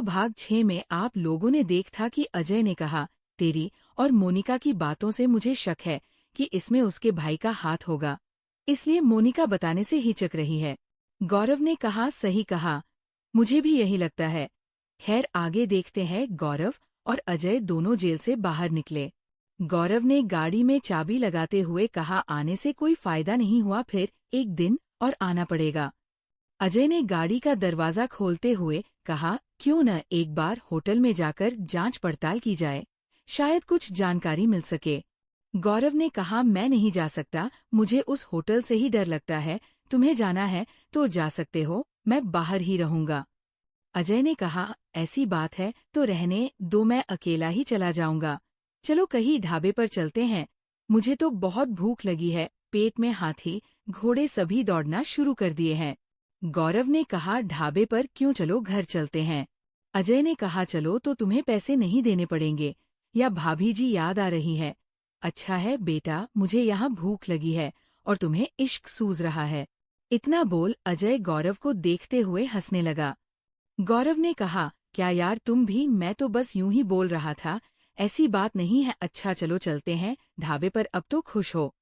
भाग 6 में आप लोगों ने देखा कि अजय ने कहा, तेरी और मोनिका की बातों से मुझे शक है कि इसमें उसके भाई का हाथ होगा, इसलिए मोनिका बताने से हिचक रही है। गौरव ने कहा, सही कहा, मुझे भी यही लगता है। खैर आगे देखते हैं। गौरव और अजय दोनों जेल से बाहर निकले। गौरव ने गाड़ी में चाबी लगाते हुए कहा, आने से कोई फायदा नहीं हुआ, फिर एक दिन और आना पड़ेगा। अजय ने गाड़ी का दरवाजा खोलते हुए कहा, क्यों न एक बार होटल में जाकर जांच पड़ताल की जाए, शायद कुछ जानकारी मिल सके। गौरव ने कहा, मैं नहीं जा सकता, मुझे उस होटल से ही डर लगता है। तुम्हें जाना है तो जा सकते हो, मैं बाहर ही रहूंगा। अजय ने कहा, ऐसी बात है तो रहने दो, मैं अकेला ही चला जाऊंगा। चलो कहीं ढाबे पर चलते हैं, मुझे तो बहुत भूख लगी है। पेट में हाथी घोड़े सभी दौड़ना शुरू कर दिए हैं। गौरव ने कहा, ढाबे पर क्यों, चलो घर चलते हैं। अजय ने कहा, चलो तो तुम्हें पैसे नहीं देने पड़ेंगे, या भाभी जी याद आ रही है। अच्छा है बेटा, मुझे यहाँ भूख लगी है और तुम्हें इश्क सूझ रहा है। इतना बोल अजय गौरव को देखते हुए हंसने लगा। गौरव ने कहा, क्या यार तुम भी, मैं तो बस यूं ही बोल रहा था, ऐसी बात नहीं है। अच्छा चलो चलते हैं ढाबे पर, अब तो खुश हो।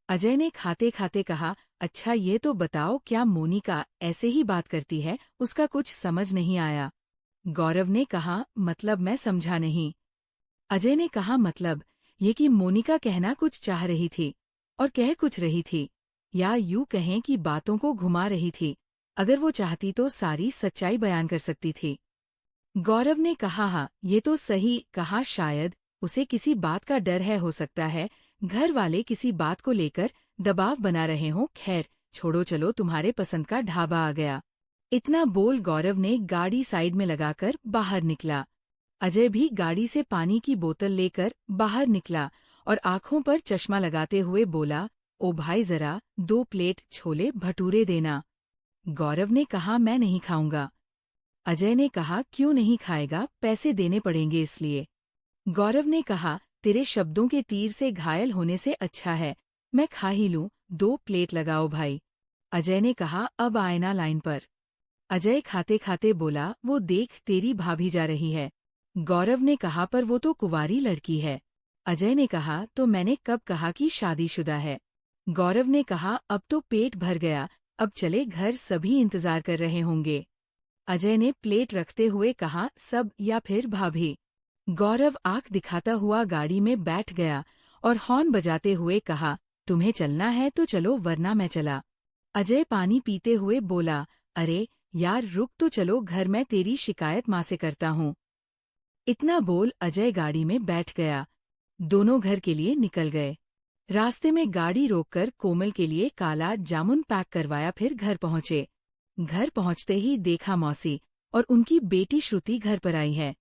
अजय ने खाते खाते कहा, अच्छा ये तो बताओ, क्या मोनिका ऐसे ही बात करती है, उसका कुछ समझ नहीं आया। गौरव ने कहा, मतलब मैं समझा नहीं। अजय ने कहा, मतलब ये कि मोनिका कहना कुछ चाह रही थी और कह कुछ रही थी, या यूं कहें कि बातों को घुमा रही थी। अगर वो चाहती तो सारी सच्चाई बयान कर सकती थी। गौरव ने कहा, हाँ ये तो सही कहा, शायद उसे किसी बात का डर है, हो सकता है घर वाले किसी बात को लेकर दबाव बना रहे हों। खैर छोड़ो, चलो तुम्हारे पसंद का ढाबा आ गया। इतना बोल गौरव ने गाड़ी साइड में लगाकर बाहर निकला। अजय भी गाड़ी से पानी की बोतल लेकर बाहर निकला और आंखों पर चश्मा लगाते हुए बोला, ओ भाई जरा 2 प्लेट छोले भटूरे देना। गौरव ने कहा, मैं नहीं खाऊंगा। अजय ने कहा, क्यों नहीं खाएगा, पैसे देने पड़ेंगे इसलिए। गौरव ने कहा, तेरे शब्दों के तीर से घायल होने से अच्छा है मैं खा ही लूं, 2 प्लेट लगाओ भाई। अजय ने कहा, अब आए ना लाइन पर। अजय खाते खाते बोला, वो देख तेरी भाभी जा रही है। गौरव ने कहा, पर वो तो कुंवारी लड़की है। अजय ने कहा, तो मैंने कब कहा कि शादीशुदा है। गौरव ने कहा, अब तो पेट भर गया, अब चले घर, सभी इंतजार कर रहे होंगे। अजय ने प्लेट रखते हुए कहा, सब या फिर भाभी। गौरव आंख दिखाता हुआ गाड़ी में बैठ गया और हॉर्न बजाते हुए कहा, तुम्हें चलना है तो चलो वरना मैं चला। अजय पानी पीते हुए बोला, अरे यार रुक तो, चलो घर, मैं तेरी शिकायत माँ से करता हूँ। इतना बोल अजय गाड़ी में बैठ गया। दोनों घर के लिए निकल गए। रास्ते में गाड़ी रोककर कोमल के लिए काला जामुन पैक करवाया, फिर घर पहुंचे। घर पहुंचते ही देखा मौसी और उनकी बेटी श्रुति घर पर आई है।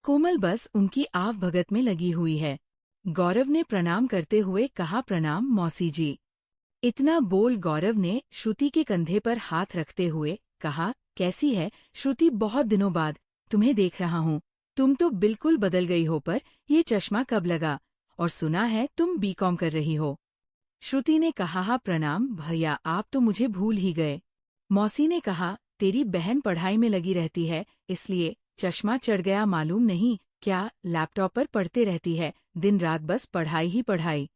कोमल बस उनकी आव भगत में लगी हुई है। गौरव ने प्रणाम करते हुए कहा, प्रणाम मौसी जी। इतना बोल गौरव ने श्रुति के कंधे पर हाथ रखते हुए कहा, कैसी है श्रुति, बहुत दिनों बाद तुम्हें देख रहा हूँ। तुम तो बिल्कुल बदल गई हो, पर ये चश्मा कब लगा, और सुना है तुम बीकॉम कर रही हो। श्रुति ने कहा, हाँ प्रणाम भैया, आप तो मुझे भूल ही गए। मौसी ने कहा, तेरी बहन पढ़ाई में लगी रहती है इसलिए चश्मा चढ़ गया, मालूम नहीं क्या लैपटॉप पर पढ़ते रहती है, दिन रात बस पढ़ाई ही पढ़ाई।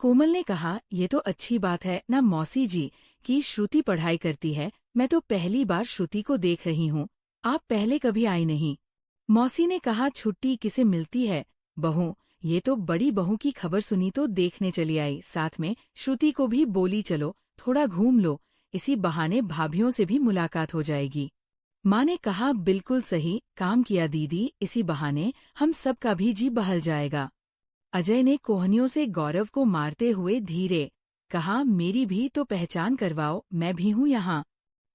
कोमल ने कहा, ये तो अच्छी बात है ना मौसी जी कि श्रुति पढ़ाई करती है, मैं तो पहली बार श्रुति को देख रही हूँ, आप पहले कभी आई नहीं। मौसी ने कहा, छुट्टी किसे मिलती है बहू, ये तो बड़ी बहू की खबर सुनी तो देखने चली आई, साथ में श्रुति को भी बोली चलो थोड़ा घूम लो, इसी बहाने भाभीयों से भी मुलाकात हो जाएगी। माँ ने कहा, बिल्कुल सही काम किया दीदी, इसी बहाने हम सबका भी जी बहल जाएगा। अजय ने कोहनियों से गौरव को मारते हुए धीरे कहा, मेरी भी तो पहचान करवाओ, मैं भी हूँ यहाँ।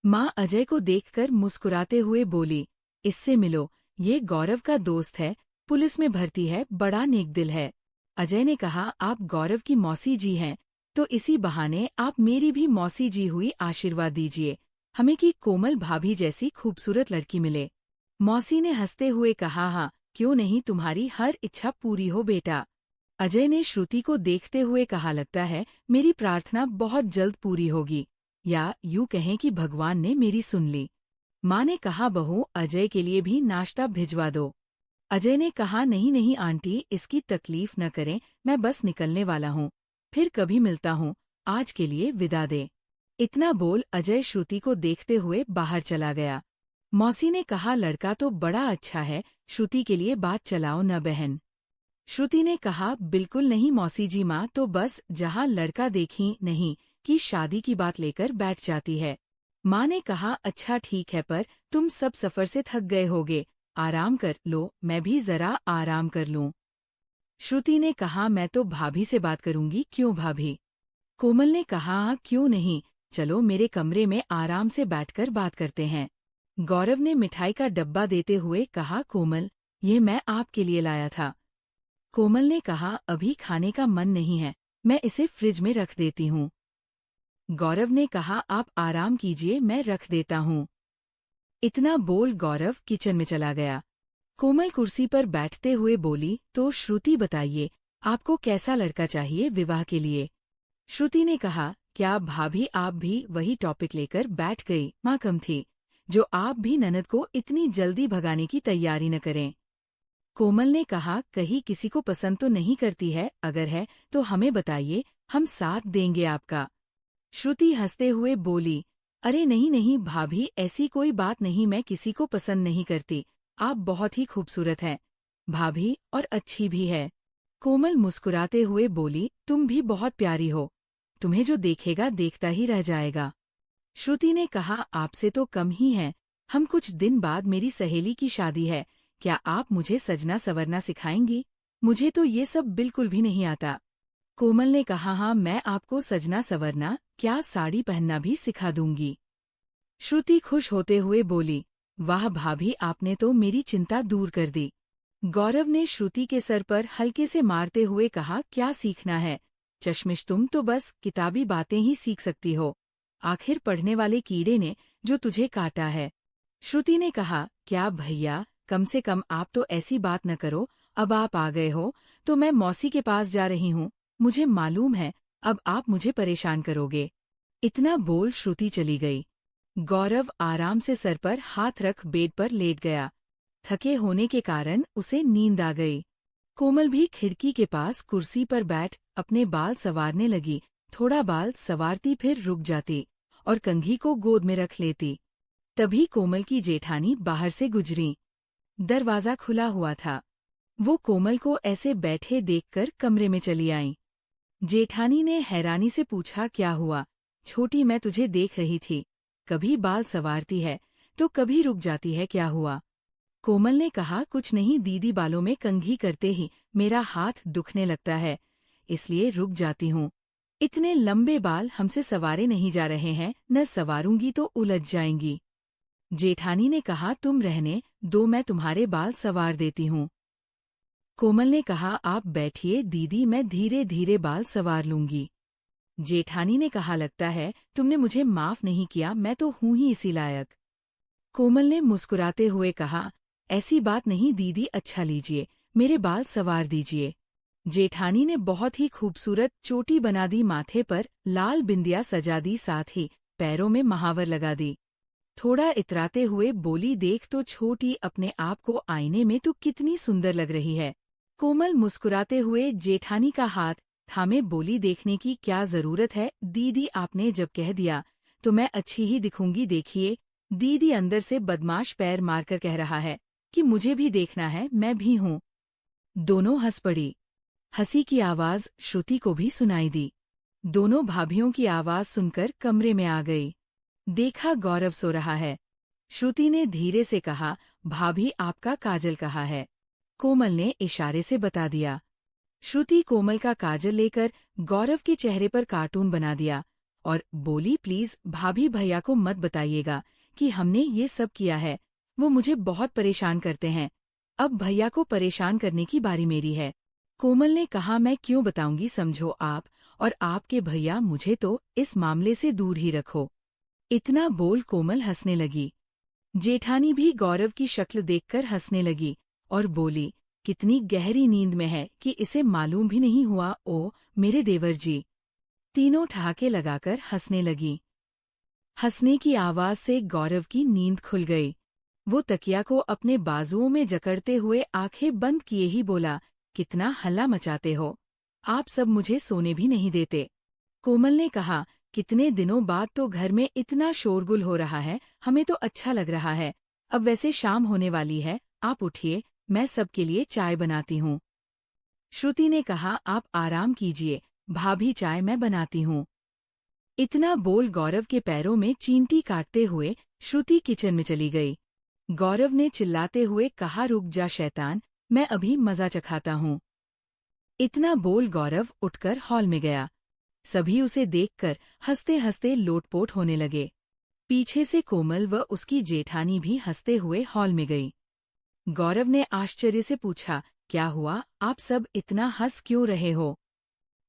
माँ अजय को देखकर मुस्कुराते हुए बोली, इससे मिलो, ये गौरव का दोस्त है, पुलिस में भर्ती है, बड़ा नेक दिल है। अजय ने कहा, आप गौरव की मौसी जी हैं, तो इसी बहाने आप मेरी भी मौसी जी हुई, आशीर्वाद दीजिए हमें कि कोमल भाभी जैसी खूबसूरत लड़की मिले। मौसी ने हंसते हुए कहा, हाँ क्यों नहीं, तुम्हारी हर इच्छा पूरी हो बेटा। अजय ने श्रुति को देखते हुए कहा, लगता है मेरी प्रार्थना बहुत जल्द पूरी होगी, या यूं कहें कि भगवान ने मेरी सुन ली। माँ ने कहा बहू अजय के लिए भी नाश्ता भिजवा दो। अजय ने कहा नहीं नहीं आंटी, इसकी तकलीफ न करें, मैं बस निकलने वाला हूँ, फिर कभी मिलता हूँ, आज के लिए विदा दे। इतना बोल अजय श्रुति को देखते हुए बाहर चला गया। मौसी ने कहा लड़का तो बड़ा अच्छा है, श्रुति के लिए बात चलाओ न बहन। श्रुति ने कहा बिल्कुल नहीं मौसी जी, माँ तो बस जहाँ लड़का देखी नहीं कि शादी की बात लेकर बैठ जाती है। माँ ने कहा अच्छा ठीक है, पर तुम सब सफर से थक गए होगे, आराम कर लो, मैं भी जरा आराम कर लूं। श्रुति ने कहा मैं तो भाभी से बात करूंगी। क्यों भाभी? कोमल ने कहा क्यों नहीं, चलो मेरे कमरे में आराम से बैठकर बात करते हैं। गौरव ने मिठाई का डब्बा देते हुए कहा कोमल, ये मैं आपके लिए लाया था। कोमल ने कहा अभी खाने का मन नहीं है, मैं इसे फ्रिज में रख देती हूँ। गौरव ने कहा आप आराम कीजिए, मैं रख देता हूँ। इतना बोल गौरव किचन में चला गया। कोमल कुर्सी पर बैठते हुए बोली तो श्रुति बताइए, आपको कैसा लड़का चाहिए विवाह के लिए? श्रुति ने कहा क्या भाभी आप भी वही टॉपिक लेकर बैठ गई? माँ कम थी जो आप भी ननद को इतनी जल्दी भगाने की तैयारी न करें। कोमल ने कहा कहीं किसी को पसंद तो नहीं करती है, अगर है तो हमें बताइए, हम साथ देंगे आपका। श्रुति हंसते हुए बोली अरे नहीं नहीं भाभी, ऐसी कोई बात नहीं, मैं किसी को पसंद नहीं करती, आप बहुत ही खूबसूरत हैं भाभी, और अच्छी भी है। कोमल मुस्कुराते हुए बोली तुम भी बहुत प्यारी हो, तुम्हें जो देखेगा देखता ही रह जाएगा। श्रुति ने कहा आपसे तो कम ही है, हम कुछ दिन बाद मेरी सहेली की शादी है, क्या आप मुझे सजना संवरना सिखाएंगी? मुझे तो ये सब बिल्कुल भी नहीं आता। कोमल ने कहा हाँ, मैं आपको सजना संवरना क्या साड़ी पहनना भी सिखा दूंगी। श्रुति खुश होते हुए बोली वाह भाभी, आपने तो मेरी चिंता दूर कर दी। गौरव ने श्रुति के सर पर हल्के से मारते हुए कहा क्या सीखना है चश्मिश, तुम तो बस किताबी बातें ही सीख सकती हो, आखिर पढ़ने वाले कीड़े ने जो तुझे काटा है। श्रुति ने कहा क्या भैया, कम से कम आप तो ऐसी बात न करो, अब आप आ गए हो तो मैं मौसी के पास जा रही हूँ, मुझे मालूम है अब आप मुझे परेशान करोगे। इतना बोल श्रुति चली गई। गौरव आराम से सर पर हाथ रख बेड पर लेट गया। थके होने के कारण उसे नींद आ गई। कोमल भी खिड़की के पास कुर्सी पर बैठ अपने बाल संवारने लगी। थोड़ा बाल संवारती फिर रुक जाती और कंघी को गोद में रख लेती। तभी कोमल की जेठानी बाहर से गुजरी। दरवाजा खुला हुआ था। वो कोमल को ऐसे बैठे देखकर कमरे में चली आईं। जेठानी ने हैरानी से पूछा क्या हुआ? छोटी, मैं तुझे देख रही थी, कभी बाल संवारती है तो कभी रुक जाती है, क्या हुआ? कोमल ने कहा कुछ नहीं दीदी, बालों में कंघी करते ही मेरा हाथ दुखने लगता है, इसलिए रुक जाती हूँ। इतने लंबे बाल हमसे संवारे नहीं जा रहे हैं, न संवारूंगी तो उलझ जाएंगी। जेठानी ने कहा तुम रहने दो, मैं तुम्हारे बाल संवार देती हूँ। कोमल ने कहा आप बैठिए दीदी, मैं धीरे धीरे बाल संवार लूंगी। जेठानी ने कहा लगता है तुमने मुझे माफ नहीं किया, मैं तो हूं ही इसी लायक। कोमल ने मुस्कुराते हुए कहा ऐसी बात नहीं दीदी, अच्छा लीजिए मेरे बाल संवार दीजिए। जेठानी ने बहुत ही खूबसूरत चोटी बना दी, माथे पर लाल बिंदिया सजा दी, साथ ही पैरों में महावर लगा दी। थोड़ा इतराते हुए बोली देख तो छोटी, अपने आप को आईने में तो कितनी सुंदर लग रही है। कोमल मुस्कुराते हुए जेठानी का हाथ थामे बोली देखने की क्या जरूरत है दीदी, आपने जब कह दिया तो मैं अच्छी ही दिखूंगी। देखिए दीदी अंदर से बदमाश पैर मारकर कह रहा है कि मुझे भी देखना है, मैं भी हूँ। दोनों हंस पड़ी। हंसी की आवाज श्रुति को भी सुनाई दी। दोनों भाभियों की आवाज सुनकर कमरे में आ गई। देखा गौरव सो रहा है। श्रुति ने धीरे से कहा भाभी, आपका काजल कहाँ है? कोमल ने इशारे से बता दिया। श्रुति कोमल का काजल लेकर गौरव के चेहरे पर कार्टून बना दिया और बोली प्लीज भाभी, भैया को मत बताइएगा कि हमने ये सब किया है, वो मुझे बहुत परेशान करते हैं, अब भैया को परेशान करने की बारी मेरी है। कोमल ने कहा मैं क्यों बताऊंगी, समझो आप और आपके भैया मुझे तो इस मामले से दूर ही रखो। इतना बोल कोमल हंसने लगी। जेठानी भी गौरव की शक्ल देखकर हंसने लगी और बोली कितनी गहरी नींद में है कि इसे मालूम भी नहीं हुआ। ओ मेरे देवर जी। तीनों ठहाके लगाकर हंसने लगी। हंसने की आवाज से गौरव की नींद खुल गई। वो तकिया को अपने बाजुओं में जकड़ते हुए आंखें बंद किए ही बोला, कितना हल्ला मचाते हो, आप सब मुझे सोने भी नहीं देते। कोमल ने कहा, कितने दिनों बाद तो घर में इतना शोरगुल हो रहा है, हमें तो अच्छा लग रहा है। अब वैसे शाम होने वाली है, आप उठिए, मैं सबके लिए चाय बनाती हूँ। श्रुति ने कहा, आप आराम कीजिए, भाभी चाय मैं बनाती हूँ। इतना बोल गौरव के पैरों में चींटी काटते हुए श्रुति किचन में चली गई। गौरव ने चिल्लाते हुए कहा, रुक जा शैतान, मैं अभी मजा चखाता हूँ। इतना बोल गौरव उठकर हॉल में गया। सभी उसे देखकर हंसते हंसते लोटपोट होने लगे। पीछे से कोमल व उसकी जेठानी भी हंसते हुए हॉल में गई। गौरव ने आश्चर्य से पूछा, क्या हुआ, आप सब इतना हंस क्यों रहे हो?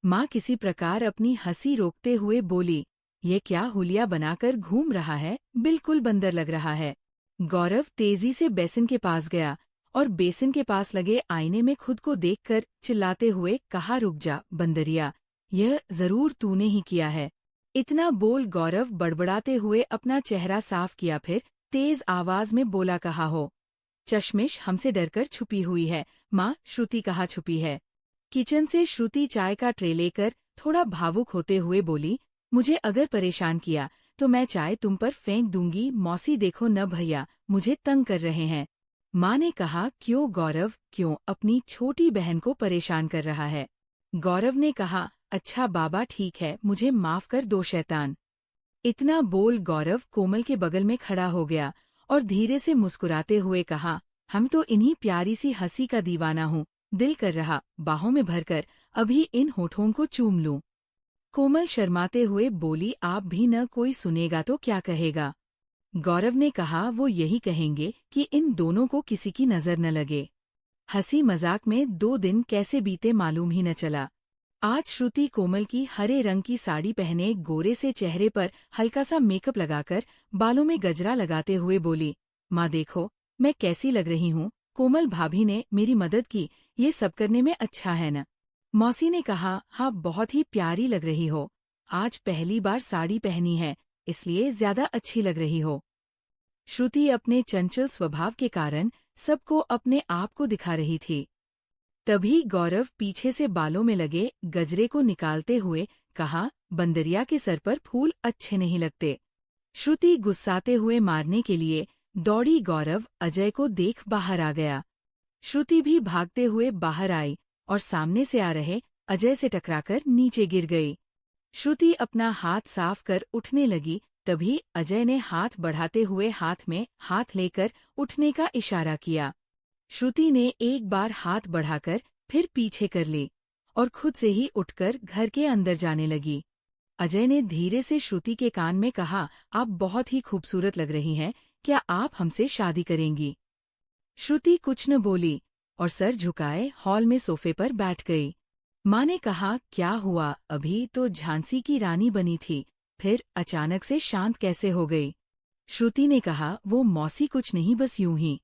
माँ किसी प्रकार अपनी हंसी रोकते हुए बोली, ये क्या हुलिया बनाकर घूम रहा है, बिल्कुल बंदर लग रहा है। गौरव तेजी से बेसिन के पास गया और बेसिन के पास लगे आईने में खुद को देखकर चिल्लाते हुए कहा, रुक जा बंदरिया, यह जरूर तूने ही किया है। इतना बोल गौरव बड़बड़ाते हुए अपना चेहरा साफ किया, फिर तेज आवाज में बोला, कहा हो, चश्मिश हमसे डरकर छुपी हुई है। माँ, श्रुति कहाँ छुपी है? किचन से श्रुति चाय का ट्रे लेकर थोड़ा भावुक होते हुए बोली, मुझे अगर परेशान किया तो मैं चाय तुम पर फेंक दूंगी। मौसी देखो न भैया, मुझे तंग कर रहे हैं। माँ ने कहा, क्यों गौरव, क्यों अपनी छोटी बहन को परेशान कर रहा है? गौरव ने कहा, अच्छा बाबा ठीक है, मुझे माफ कर दो शैतान। इतना बोल गौरव कोमल के बगल में खड़ा हो गया और धीरे से मुस्कुराते हुए कहा, हम तो इन्हीं प्यारी सी हंसी का दीवाना हूँ, दिल कर रहा बाहों में भरकर अभी इन होठों को चूम लूं। कोमल शर्माते हुए बोली, आप भी न कोई सुनेगा तो क्या कहेगा? गौरव ने कहा, वो यही कहेंगे कि इन दोनों को किसी की नजर न लगे। हंसी मजाक में 2 दिन कैसे बीते मालूम ही न चला। आज श्रुति कोमल की हरे रंग की साड़ी पहने गोरे से चेहरे पर हल्का सा मेकअप लगाकर बालों में गजरा लगाते हुए बोली, माँ देखो मैं कैसी लग रही हूँ। कोमल भाभी ने मेरी मदद की, ये सब करने में अच्छा है न? मौसी ने कहा, हाँ बहुत ही प्यारी लग रही हो, आज पहली बार साड़ी पहनी है इसलिए ज्यादा अच्छी लग रही हो। श्रुति अपने चंचल स्वभाव के कारण सबको अपने आप को दिखा रही थी। तभी गौरव पीछे से बालों में लगे गजरे को निकालते हुए कहा, बंदरिया के सर पर फूल अच्छे नहीं लगते। श्रुति गुस्साते हुए मारने के लिए दौड़ी, गौरव अजय को देख बाहर आ गया। श्रुति भी भागते हुए बाहर आई और सामने से आ रहे अजय से टकराकर नीचे गिर गई। श्रुति अपना हाथ साफ कर उठने लगी, तभी अजय ने हाथ बढ़ाते हुए हाथ में हाथ लेकर उठने का इशारा किया। श्रुति ने एक बार हाथ बढ़ाकर फिर पीछे कर ली और खुद से ही उठकर घर के अंदर जाने लगी। अजय ने धीरे से श्रुति के कान में कहा, आप बहुत ही खूबसूरत लग रही हैं, क्या आप हमसे शादी करेंगी? श्रुति कुछ न बोली और सर झुकाए हॉल में सोफे पर बैठ गई। माँ ने कहा, क्या हुआ, अभी तो झांसी की रानी बनी थी, फिर अचानक से शांत कैसे हो गई? श्रुति ने कहा, वो मौसी कुछ नहीं, बस यूं ही।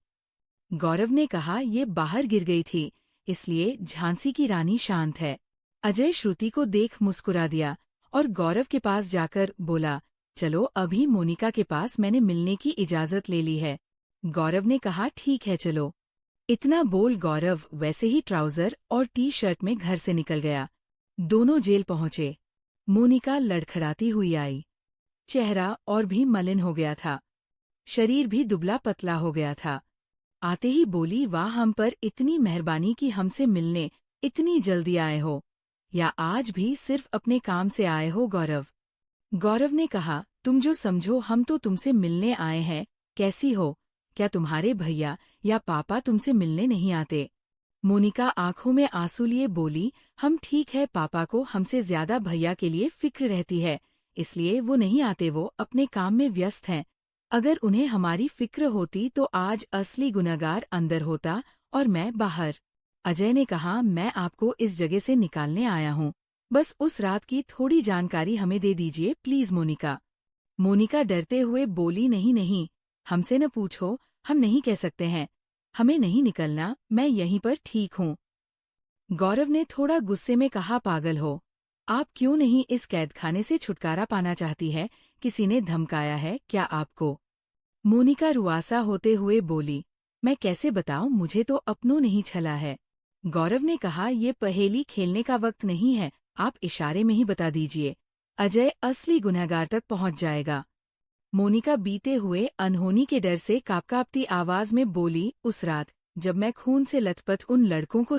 गौरव ने कहा, ये बाहर गिर गई थी इसलिए झांसी की रानी शांत है। अजय श्रुति को देख मुस्कुरा दिया और गौरव के पास जाकर बोला, चलो अभी मोनिका के पास मैंने मिलने की इजाजत ले ली है। गौरव ने कहा, ठीक है चलो। इतना बोल गौरव वैसे ही ट्राउजर और टी-शर्ट में घर से निकल गया। दोनों जेल पहुंचे। मोनिका लड़खड़ाती हुई आई। चेहरा और भी मलिन हो गया था, शरीर भी दुबला पतला हो गया था। आते ही बोली, वाह, हम पर इतनी मेहरबानी कि हमसे मिलने इतनी जल्दी आए हो, या आज भी सिर्फ अपने काम से आए हो गौरव? गौरव ने कहा, तुम जो समझो, हम तो तुमसे मिलने आए हैं। कैसी हो? क्या तुम्हारे भैया या पापा तुमसे मिलने नहीं आते? मोनिका आंखों में आंसू लिए बोली, हम ठीक है, पापा को हमसे ज्यादा भैया के लिए फिक्र रहती है, इसलिए वो नहीं आते, वो अपने काम में व्यस्त हैं। अगर उन्हें हमारी फिक्र होती तो आज असली गुनहगार अंदर होता और मैं बाहर। अजय ने कहा, मैं आपको इस जगह से निकालने आया हूँ, बस उस रात की थोड़ी जानकारी हमें दे दीजिए प्लीज मोनिका। मोनिका डरते हुए बोली, नहीं नहीं, हमसे न पूछो, हम नहीं कह सकते हैं, हमें नहीं निकलना, मैं यहीं पर ठीक हूँ। गौरव ने थोड़ा गुस्से में कहा, पागल हो, आप क्यों नहीं इस कैदखाने से छुटकारा पाना चाहती है? किसी ने धमकाया है क्या आपको? मोनिका रुआसा होते हुए बोली, मैं कैसे बताऊं, मुझे तो अपनों नहीं छला है। गौरव ने कहा, ये पहेली खेलने का वक्त नहीं है, आप इशारे में ही बता दीजिए। अजय असली गुनहगार तक पहुंच जाएगा। मोनिका बीते हुए अनहोनी के डर से कांपती आवाज में बोली, उस रात जब मैं खून से लथपथ उन लड़कों को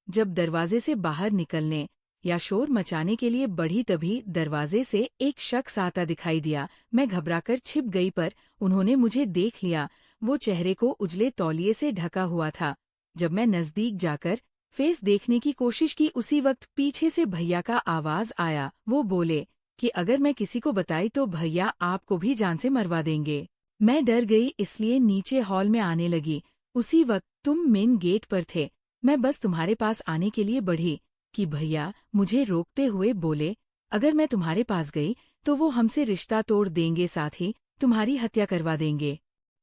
जब दरवाजे से बाहर निकलने या शोर मचाने के लिए बढ़ी, तभी दरवाजे से एक शख्स आता दिखाई दिया। मैं घबराकर छिप गई, पर उन्होंने मुझे देख लिया। वो चेहरे को उजले तौलिए से ढका हुआ था। जब मैं नजदीक जाकर फेस देखने की कोशिश की, उसी वक्त पीछे से भैया का आवाज आया। वो बोले कि अगर मैं किसी को बताई तो भैया आपको भी जान से मरवा देंगे। मैं डर गई, इसलिए नीचे हॉल में आने लगी। उसी वक्त तुम मेन गेट पर थे। मैं बस तुम्हारे पास आने के लिए बढ़ी कि भैया मुझे रोकते हुए बोले, अगर मैं तुम्हारे पास गई तो वो हमसे रिश्ता तोड़ देंगे, साथ ही तुम्हारी हत्या करवा देंगे।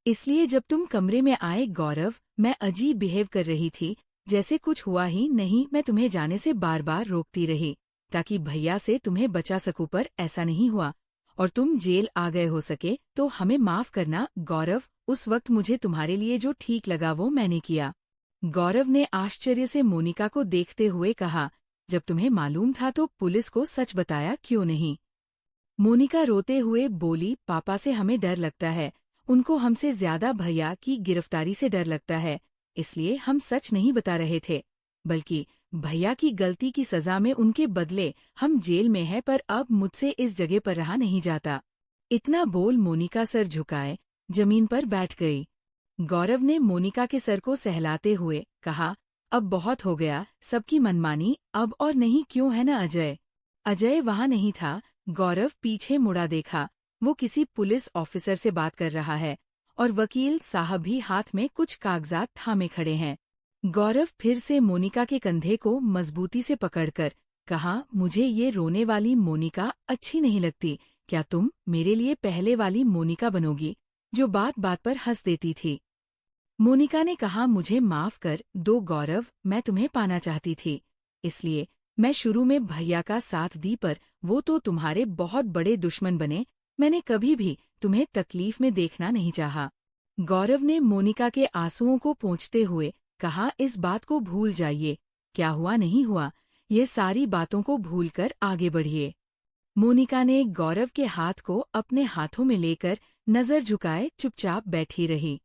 इसलिए जब तुम कमरे में आए गौरव, मैं अजीब बिहेव कर रही थी, जैसे कुछ हुआ ही नहीं। मैं तुम्हें जाने से बार बार रोकती रही ताकि भैया से तुम्हें बचा सकूं, पर ऐसा नहीं हुआ और तुम जेल आ गए। हो सके तो हमें माफ करना गौरव, उस वक्त मुझे तुम्हारे लिए जो ठीक लगा वो मैंने किया। गौरव ने आश्चर्य से मोनिका को देखते हुए कहा, जब तुम्हें मालूम था तो पुलिस को सच बताया क्यों नहीं? मोनिका रोते हुए बोली, पापा से हमें डर लगता है, उनको हमसे ज्यादा भैया की गिरफ्तारी से डर लगता है, इसलिए हम सच नहीं बता रहे थे। बल्कि भैया की गलती की सजा में उनके बदले हम जेल में हैं, पर अब मुझसे इस जगह पर रहा नहीं जाता। इतना बोल मोनिका सर झुकाए जमीन पर बैठ गई। गौरव ने मोनिका के सर को सहलाते हुए कहा, अब बहुत हो गया सबकी मनमानी, अब और नहीं, क्यों है ना अजय? अजय वहां नहीं था। गौरव पीछे मुड़ा देखा, वो किसी पुलिस ऑफिसर से बात कर रहा है और वकील साहब भी हाथ में कुछ कागजात थामे खड़े हैं। गौरव फिर से मोनिका के कंधे को मजबूती से पकड़कर कहा, मुझे ये रोने वाली मोनिका अच्छी नहीं लगती। क्या तुम मेरे लिए पहले वाली मोनिका बनोगी जो बात बात पर हंस देती थी? मोनिका ने कहा, मुझे माफ कर दो गौरव, मैं तुम्हें पाना चाहती थी, इसलिए मैं शुरू में भैया का साथ दी, पर वो तो तुम्हारे बहुत बड़े दुश्मन बने। मैंने कभी भी तुम्हें तकलीफ में देखना नहीं चाहा। गौरव ने मोनिका के आंसुओं को पोंछते हुए कहा, इस बात को भूल जाइए, क्या हुआ नहीं हुआ, ये सारी बातों को भूलकर आगे बढ़िए। मोनिका ने गौरव के हाथ को अपने हाथों में लेकर नजर झुकाए चुपचाप बैठी रही।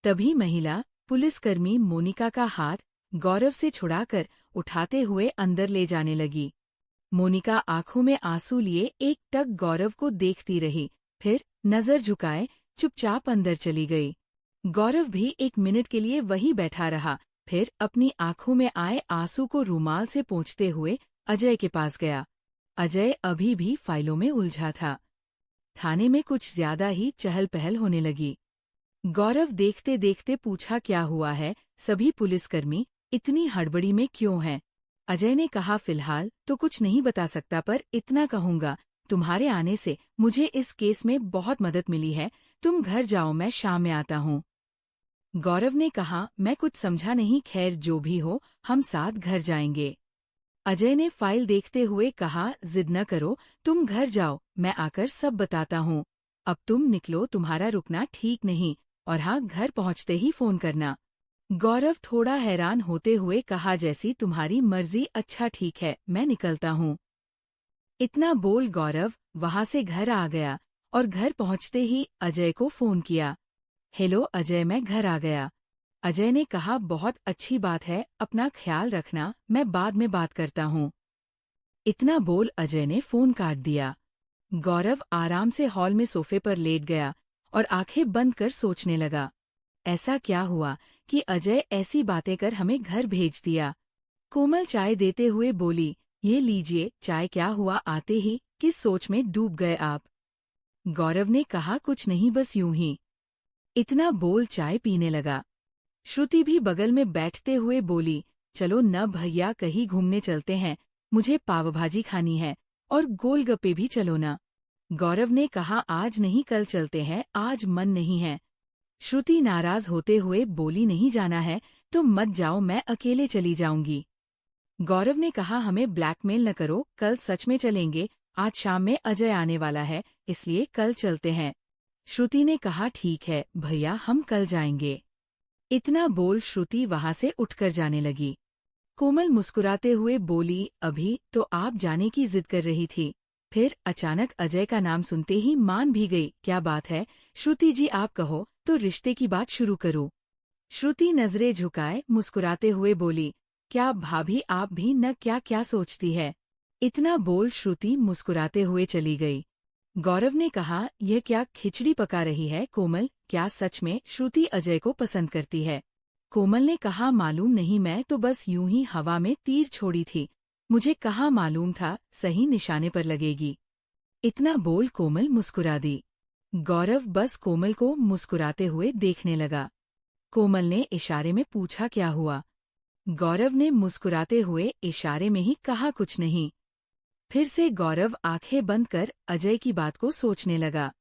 तभी महिला पुलिसकर्मी मोनिका का हाथ गौरव से छुड़ाकर उठाते हुए अंदर ले जाने लगी। मोनिका आंखों में आंसू लिए एक टक गौरव को देखती रही, फिर नजर झुकाए चुपचाप अंदर चली गई। गौरव भी एक मिनट के लिए वहीं बैठा रहा, फिर अपनी आंखों में आए आंसू को रूमाल से पोंछते हुए अजय के पास गया। अजय अभी भी फाइलों में उलझा था। थाने में कुछ ज्यादा ही चहल पहल होने लगी। गौरव देखते देखते पूछा, क्या हुआ है? सभी पुलिसकर्मी इतनी हड़बड़ी में क्यों हैं? अजय ने कहा, फिलहाल तो कुछ नहीं बता सकता, पर इतना कहूंगा, तुम्हारे आने से मुझे इस केस में बहुत मदद मिली है। तुम घर जाओ, मैं शाम में आता हूँ। गौरव ने कहा, मैं कुछ समझा नहीं, खैर जो भी हो हम साथ घर जाएंगे। अजय ने फाइल देखते हुए कहा, जिद न करो, तुम घर जाओ, मैं आकर सब बताता हूँ। अब तुम निकलो, तुम्हारा रुकना ठीक नहीं, और हाँ, घर पहुँचते ही फोन करना। गौरव थोड़ा हैरान होते हुए कहा, जैसी तुम्हारी मर्जी, अच्छा ठीक है, मैं निकलता हूँ। इतना बोल गौरव वहां से घर आ गया और घर पहुंचते ही अजय को फोन किया। हेलो अजय, मैं घर आ गया। अजय ने कहा, बहुत अच्छी बात है, अपना ख्याल रखना, मैं बाद में बात करता हूँ। इतना बोल अजय ने फोन काट दिया। गौरव आराम से हॉल में सोफे पर लेट गया और आंखें बंद कर सोचने लगा, ऐसा क्या हुआ कि अजय ऐसी बातें कर हमें घर भेज दिया? कोमल चाय देते हुए बोली, ये लीजिए चाय। क्या हुआ, आते ही किस सोच में डूब गए आप? गौरव ने कहा, कुछ नहीं, बस यूं ही। इतना बोल चाय पीने लगा। श्रुति भी बगल में बैठते हुए बोली, चलो न भैया, कहीं घूमने चलते हैं, मुझे पाव भाजी खानी है और गोलगप्पे भी, चलो ना। गौरव ने कहा, आज नहीं, कल चलते हैं, आज मन नहीं है। श्रुति नाराज होते हुए बोली, नहीं जाना है तो मत जाओ, मैं अकेले चली जाऊंगी। गौरव ने कहा, हमें ब्लैकमेल न करो, कल सच में चलेंगे। आज शाम में अजय आने वाला है, इसलिए कल चलते हैं। श्रुति ने कहा, ठीक है भैया, हम कल जाएंगे। इतना बोल श्रुति वहां से उठकर जाने लगी। कोमल मुस्कुराते हुए बोली, अभी तो आप जाने की जिद कर रही थी, फिर अचानक अजय का नाम सुनते ही मान भी गई। क्या बात है श्रुति जी, आप कहो तो रिश्ते की बात शुरू करूं। श्रुति नजरें झुकाए मुस्कुराते हुए बोली, क्या भाभी आप भी न क्या क्या सोचती है। इतना बोल श्रुति मुस्कुराते हुए चली गई। गौरव ने कहा, यह क्या खिचड़ी पका रही है कोमल, क्या सच में श्रुति अजय को पसंद करती है। कोमल ने कहा, मालूम नहीं, मैं तो बस यूं ही हवा में तीर छोड़ी थी, मुझे कहाँ मालूम था सही निशाने पर लगेगी। इतना बोल कोमल मुस्कुरा दी। गौरव बस कोमल को मुस्कुराते हुए देखने लगा। कोमल ने इशारे में पूछा, क्या हुआ। गौरव ने मुस्कुराते हुए इशारे में ही कहा, कुछ नहीं। फिर से गौरव आंखें बंद कर अजय की बात को सोचने लगा।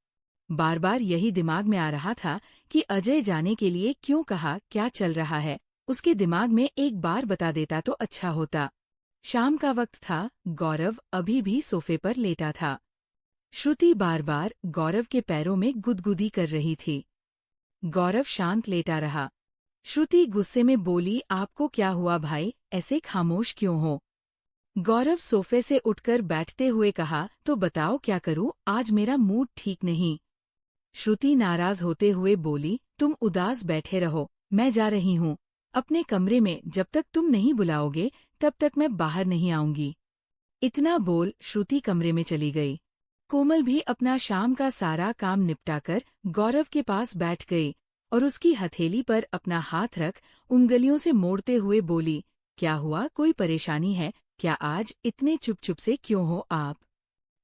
बार बार यही दिमाग में आ रहा था कि अजय जाने के लिए क्यों कहा, क्या चल रहा है। उसके दिमाग में एक बार बता देता तो अच्छा होता। शाम का वक्त था, गौरव अभी भी सोफे पर लेटा था। श्रुति बार बार गौरव के पैरों में गुदगुदी कर रही थी। गौरव शांत लेटा रहा। श्रुति गुस्से में बोली, आपको क्या हुआ भाई, ऐसे खामोश क्यों हो। गौरव सोफे से उठकर बैठते हुए कहा, तो बताओ क्या करूं, आज मेरा मूड ठीक नहीं। श्रुति नाराज होते हुए बोली, तुम उदास बैठे रहो, मैं जा रही हूँ अपने कमरे में, जब तक तुम नहीं बुलाओगे तब तक मैं बाहर नहीं आऊंगी। इतना बोल श्रुति कमरे में चली गई। कोमल भी अपना शाम का सारा काम निपटाकर गौरव के पास बैठ गई और उसकी हथेली पर अपना हाथ रख उंगलियों से मोड़ते हुए बोली, क्या हुआ, कोई परेशानी है क्या, आज इतने चुप चुप से क्यों हो आप।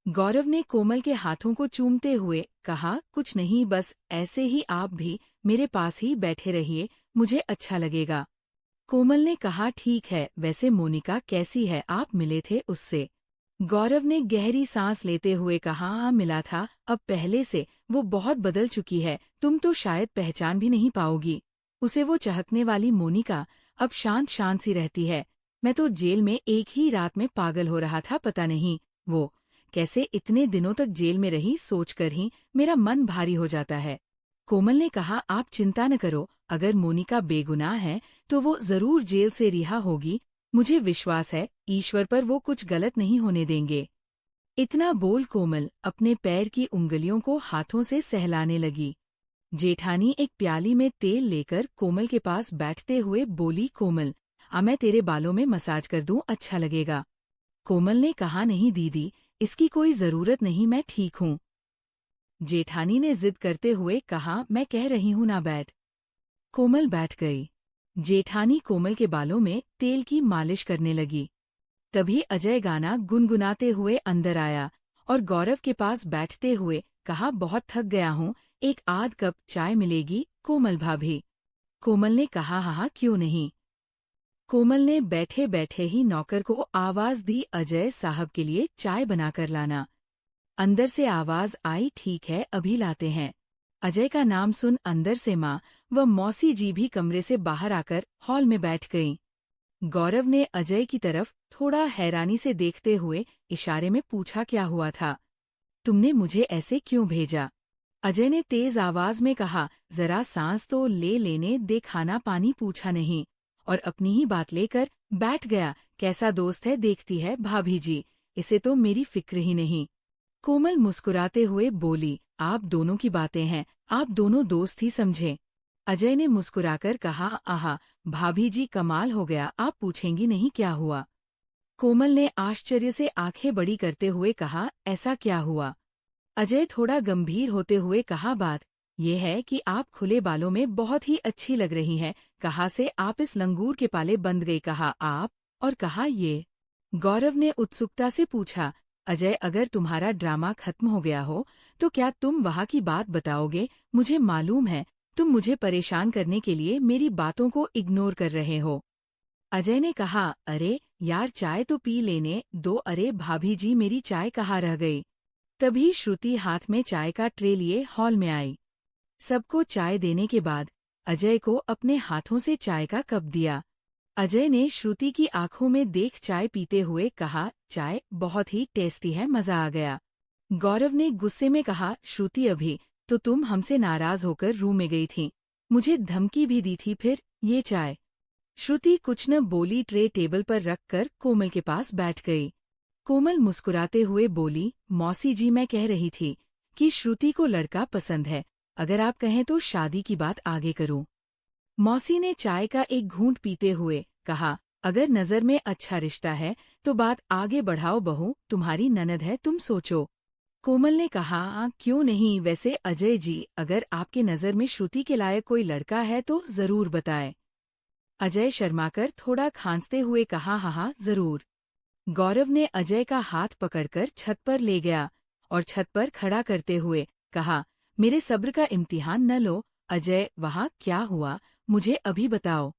गौरव ने कोमल के हाथों को चूमते हुए कहा, कुछ नहीं, बस ऐसे ही आप भी मेरे पास ही बैठे रहिए, मुझे अच्छा लगेगा। कोमल ने कहा, ठीक है, वैसे मोनिका कैसी है, आप मिले थे उससे। गौरव ने गहरी सांस लेते हुए कहा, हाँ मिला था, अब पहले से वो बहुत बदल चुकी है, तुम तो शायद पहचान भी नहीं पाओगी उसे। वो चहकने वाली मोनिका अब शांत शांत सी रहती है। मैं तो जेल में एक ही रात में पागल हो रहा था, पता नहीं वो कैसे इतने दिनों तक जेल में रही, सोचकर ही मेरा मन भारी हो जाता है। कोमल ने कहा, आप चिंता न करो, अगर मोनिका बेगुनाह है तो वो जरूर जेल से रिहा होगी, मुझे विश्वास है ईश्वर पर, वो कुछ गलत नहीं होने देंगे। इतना बोल कोमल अपने पैर की उंगलियों को हाथों से सहलाने लगी। जेठानी एक प्याली में तेल लेकर कोमल के पास बैठते हुए बोली, कोमल मैं तेरे बालों में मसाज कर दूं, अच्छा लगेगा। कोमल ने कहा, नहीं दीदी, इसकी कोई जरूरत नहीं, मैं ठीक हूँ। जेठानी ने जिद करते हुए कहा, मैं कह रही हूँ ना बैठ। कोमल बैठ गई। जेठानी कोमल के बालों में तेल की मालिश करने लगी। तभी अजय गाना गुनगुनाते हुए अंदर आया और गौरव के पास बैठते हुए कहा, बहुत थक गया हूँ, एक आध कप चाय मिलेगी कोमल भाभी। कोमल ने कहा, हाँ क्यों नहीं। कोमल ने बैठे बैठे ही नौकर को आवाज दी, अजय साहब के लिए चाय बनाकर लाना। अंदर से आवाज आई, ठीक है अभी लाते हैं। अजय का नाम सुन अंदर से माँ व मौसी जी भी कमरे से बाहर आकर हॉल में बैठ गईं। गौरव ने अजय की तरफ थोड़ा हैरानी से देखते हुए इशारे में पूछा, क्या हुआ था, तुमने मुझे ऐसे क्यों भेजा। अजय ने तेज आवाज में कहा, जरा सांस तो ले लेने दे, खाना पानी पूछा नहीं और अपनी ही बात लेकर बैठ गया। कैसा दोस्त है देखती है भाभी जी, इसे तो मेरी फिक्र ही नहीं। कोमल मुस्कुराते हुए बोली, आप दोनों की बातें हैं, आप दोनों दोस्त ही समझे। अजय ने मुस्कुराकर कहा, आहा भाभी जी कमाल हो गया, आप पूछेंगी नहीं क्या हुआ। कोमल ने आश्चर्य से आंखें बड़ी करते हुए कहा, ऐसा क्या हुआ। अजय थोड़ा गंभीर होते हुए कहा, बात यह है कि आप खुले बालों में बहुत ही अच्छी लग रही हैं, कहाँ से आप इस लंगूर के पाले बंद गई, कहा आप और कहा ये। गौरव ने उत्सुकता से पूछा, अजय अगर तुम्हारा ड्रामा खत्म हो गया हो तो क्या तुम वहाँ की बात बताओगे, मुझे मालूम है तुम मुझे परेशान करने के लिए मेरी बातों को इग्नोर कर रहे हो। अजय ने कहा, अरे यार चाय तो पी लेने दो, अरे भाभी जी मेरी चाय कहाँ रह गई। तभी श्रुति हाथ में चाय का ट्रे लिए हॉल में आई। सबको चाय देने के बाद अजय को अपने हाथों से चाय का कप दिया। अजय ने श्रुति की आंखों में देख चाय पीते हुए कहा, चाय बहुत ही टेस्टी है, मजा आ गया। गौरव ने गुस्से में कहा, श्रुति अभी तो तुम हमसे नाराज होकर रूम में गई थी, मुझे धमकी भी दी थी, फिर ये चाय। श्रुति कुछ न बोली, ट्रे टेबल पर रखकर कोमल के पास बैठ गई। कोमल मुस्कुराते हुए बोली, मौसी जी मैं कह रही थी कि श्रुति को लड़का पसंद है, अगर आप कहें तो शादी की बात आगे करूं। मौसी ने चाय का एक घूंट पीते हुए कहा, अगर नजर में अच्छा रिश्ता है तो बात आगे बढ़ाओ बहू, तुम्हारी ननद है, तुम सोचो। कोमल ने कहा, क्यों नहीं, वैसे अजय जी अगर आपके नजर में श्रुति के लायक कोई लड़का है तो जरूर बताएं। अजय शर्माकर थोड़ा खांसते हुए कहा, हाँ जरूर। गौरव ने अजय का हाथ पकड़कर छत पर ले गया और छत पर खड़ा करते हुए कहा, मेरे सब्र का इम्तिहान न लो। अजय, वहाँ क्या हुआ, मुझे अभी बताओ।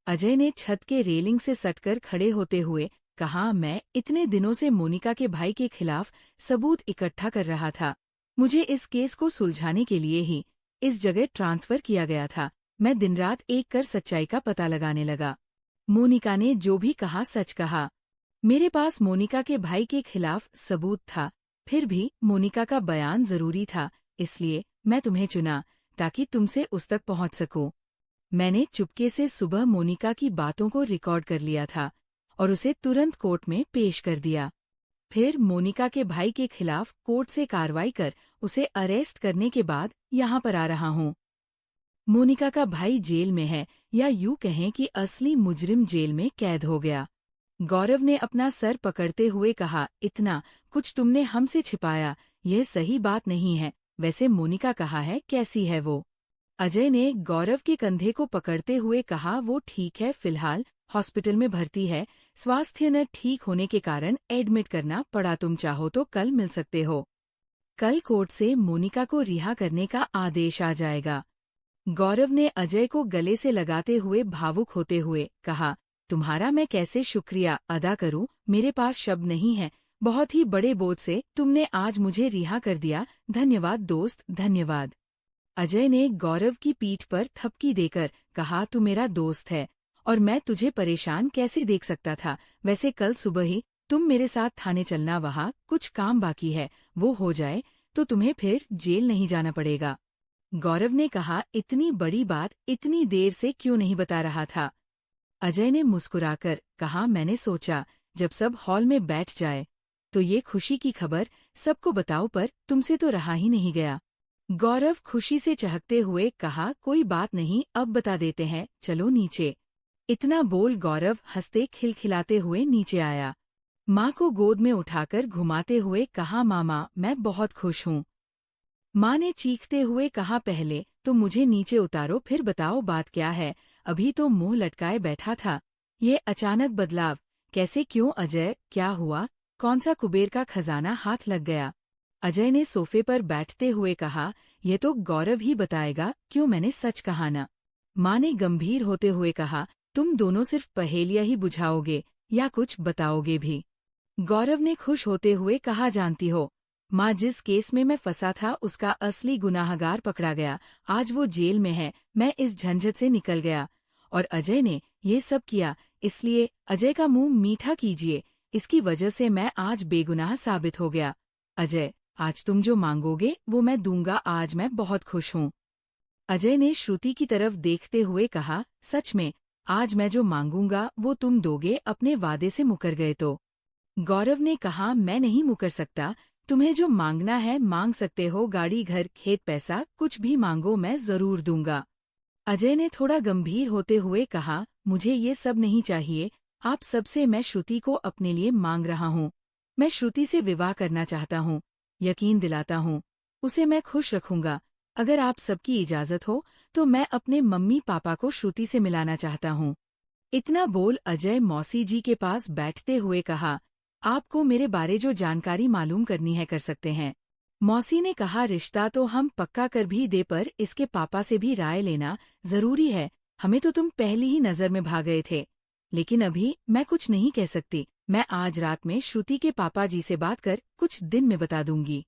अजय ने छत के रेलिंग से सटकर खड़े होते हुए कहा, मैं इतने दिनों से मोनिका के भाई के खिलाफ सबूत इकट्ठा कर रहा था। मुझे इस केस को सुलझाने के लिए ही इस जगह ट्रांसफर किया गया था। मैं दिन रात एक कर सच्चाई का पता लगाने लगा। मोनिका ने जो भी कहा सच कहा। मेरे पास मोनिका के भाई के खिलाफ सबूत था, फिर भी मोनिका का बयान जरूरी था, इसलिए मैं तुम्हें चुना ताकि तुमसे उस तक पहुंच सकूं। मैंने चुपके से सुबह मोनिका की बातों को रिकॉर्ड कर लिया था और उसे तुरंत कोर्ट में पेश कर दिया। फिर मोनिका के भाई के खिलाफ कोर्ट से कार्रवाई कर उसे अरेस्ट करने के बाद यहाँ पर आ रहा हूँ। मोनिका का भाई जेल में है, या यूं कहें कि असली मुजरिम जेल में कैद हो गया। गौरव ने अपना सर पकड़ते हुए कहा, इतना कुछ तुमने हमसे छिपाया, यह सही बात नहीं है। वैसे मोनिका कहाँ है, कैसी है वो? अजय ने गौरव के कंधे को पकड़ते हुए कहा, वो ठीक है, फिलहाल हॉस्पिटल में भर्ती है। स्वास्थ्य न ठीक होने के कारण एडमिट करना पड़ा, तुम चाहो तो कल मिल सकते हो। कल कोर्ट से मोनिका को रिहा करने का आदेश आ जाएगा। गौरव ने अजय को गले से लगाते हुए भावुक होते हुए कहा, तुम्हारा मैं कैसे शुक्रिया अदा करूं, मेरे पास शब्द नहीं है। बहुत ही बड़े बोझ से तुमने आज मुझे रिहा कर दिया, धन्यवाद दोस्त, धन्यवाद। अजय ने गौरव की पीठ पर थपकी देकर कहा, तू मेरा दोस्त है और मैं तुझे परेशान कैसे देख सकता था। वैसे कल सुबह ही तुम मेरे साथ थाने चलना, वहाँ कुछ काम बाकी है, वो हो जाए तो तुम्हें फिर जेल नहीं जाना पड़ेगा। गौरव ने कहा, इतनी बड़ी बात इतनी देर से क्यों नहीं बता रहा था? अजय ने मुस्कुराकर कहा, मैंने सोचा जब सब हॉल में बैठ जाए तो ये खुशी की खबर सबको बताओ, पर तुमसे तो रहा ही नहीं गया। गौरव खुशी से चहकते हुए कहा, कोई बात नहीं, अब बता देते हैं, चलो नीचे। इतना बोल गौरव हंसते खिलखिलाते हुए नीचे आया। माँ को गोद में उठाकर घुमाते हुए कहा, मामा मैं बहुत खुश हूँ। माँ ने चीखते हुए कहा, पहले तो मुझे नीचे उतारो, फिर बताओ बात क्या है। अभी तो मुंह लटकाए बैठा था, ये अचानक बदलाव कैसे, क्यों? अजय, क्या हुआ? कौन सा कुबेर का खजाना हाथ लग गया? अजय ने सोफे पर बैठते हुए कहा, यह तो गौरव ही बताएगा, क्यों? मैंने सच कहा ना। माँ ने गंभीर होते हुए कहा, तुम दोनों सिर्फ पहेलियां ही बुझाओगे या कुछ बताओगे भी? गौरव ने खुश होते हुए कहा, जानती हो माँ, जिस केस में मैं फंसा था उसका असली गुनाहगार पकड़ा गया, आज वो जेल में है, मैं इस झंझट से निकल गया। और अजय ने ये सब किया, इसलिए अजय का मुंह मीठा कीजिए, इसकी वजह से मैं आज बेगुनाह साबित हो गया। अजय, आज तुम जो मांगोगे वो मैं दूंगा, आज मैं बहुत खुश हूँ। अजय ने श्रुति की तरफ देखते हुए कहा, सच में आज मैं जो मांगूंगा वो तुम दोगे, अपने वादे से मुकर गए तो? गौरव ने कहा, मैं नहीं मुकर सकता, तुम्हें जो मांगना है मांग सकते हो, गाड़ी, घर, खेत, पैसा, कुछ भी मांगो मैं जरूर दूंगा। अजय ने थोड़ा गंभीर होते हुए कहा, मुझे ये सब नहीं चाहिए, आप सबसे मैं श्रुति को अपने लिए मांग रहा हूँ। मैं श्रुति से विवाह करना चाहता हूँ, यकीन दिलाता हूँ उसे मैं खुश रखूंगा। अगर आप सबकी इजाजत हो तो मैं अपने मम्मी पापा को श्रुति से मिलाना चाहता हूँ। इतना बोल अजय मौसी जी के पास बैठते हुए कहा, आपको मेरे बारे जो जानकारी मालूम करनी है कर सकते हैं। मौसी ने कहा, रिश्ता तो हम पक्का कर भी दे, पर इसके पापा से भी राय लेना जरूरी है। हमें तो तुम पहली ही नजर में भाग गए थे, लेकिन अभी मैं कुछ नहीं कह सकती। मैं आज रात में श्रुति के पापा जी से बात कर कुछ दिन में बता दूंगी।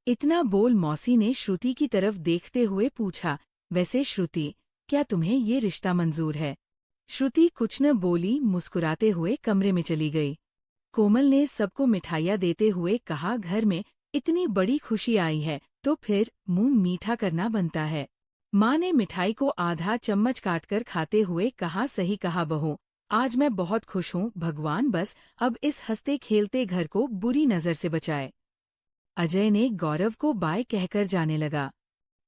इतना बोल मौसी ने श्रुति की तरफ देखते हुए पूछा, वैसे श्रुति, क्या तुम्हें ये रिश्ता मंजूर है? श्रुति कुछ न बोली, मुस्कुराते हुए कमरे में चली गई। कोमल ने सबको मिठाइयाँ देते हुए कहा, घर में इतनी बड़ी खुशी आई है तो फिर मुंह मीठा करना बनता है। माँ ने मिठाई को आधा चम्मच काटकर खाते हुए कहा, सही कहा बहू, आज मैं बहुत खुश हूँ। भगवान बस अब इस हंसते खेलते घर को बुरी नजर से बचाए। अजय ने गौरव को बाय कहकर जाने लगा।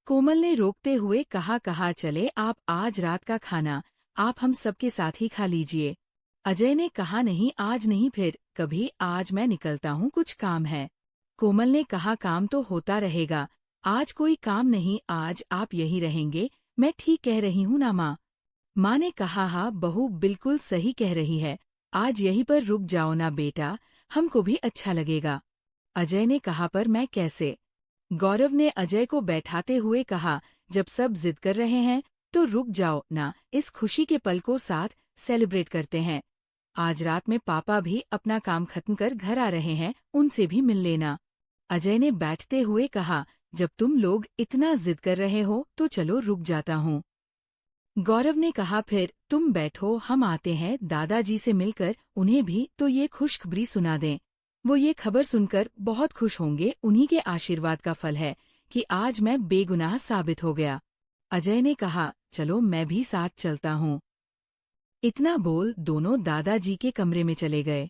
कोमल ने रोकते हुए कहा, कहाँ चले आप, आज रात का खाना आप हम सबके साथ ही खा लीजिए। अजय ने कहा, नहीं आज नहीं, फिर कभी, आज मैं निकलता हूँ, कुछ काम है। कोमल ने कहा, काम तो होता रहेगा, आज कोई काम नहीं, आज आप यहीं रहेंगे, मैं ठीक कह रही हूँ ना माँ? माँ ने कहा, हाँ बहू बिल्कुल सही कह रही है, आज यहीं पर रुक जाओ ना बेटा, हमको भी अच्छा लगेगा। अजय ने कहा, पर मैं कैसे? गौरव ने अजय को बैठाते हुए कहा, जब सब जिद कर रहे हैं तो रुक जाओ ना, इस खुशी के पल को साथ सेलिब्रेट करते हैं। आज रात में पापा भी अपना काम खत्म कर घर आ रहे हैं, उनसे भी मिल लेना। अजय ने बैठते हुए कहा, जब तुम लोग इतना जिद कर रहे हो तो चलो रुक जाता हूँ। गौरव ने कहा, फिर तुम बैठो, हम आते हैं, दादाजी से मिलकर उन्हें भी तो ये खुशखबरी सुना दें। वो ये खबर सुनकर बहुत खुश होंगे, उन्हीं के आशीर्वाद का फल है कि आज मैं बेगुनाह साबित हो गया। अजय ने कहा, चलो मैं भी साथ चलता हूँ। इतना बोल दोनों दादाजी के कमरे में चले गए।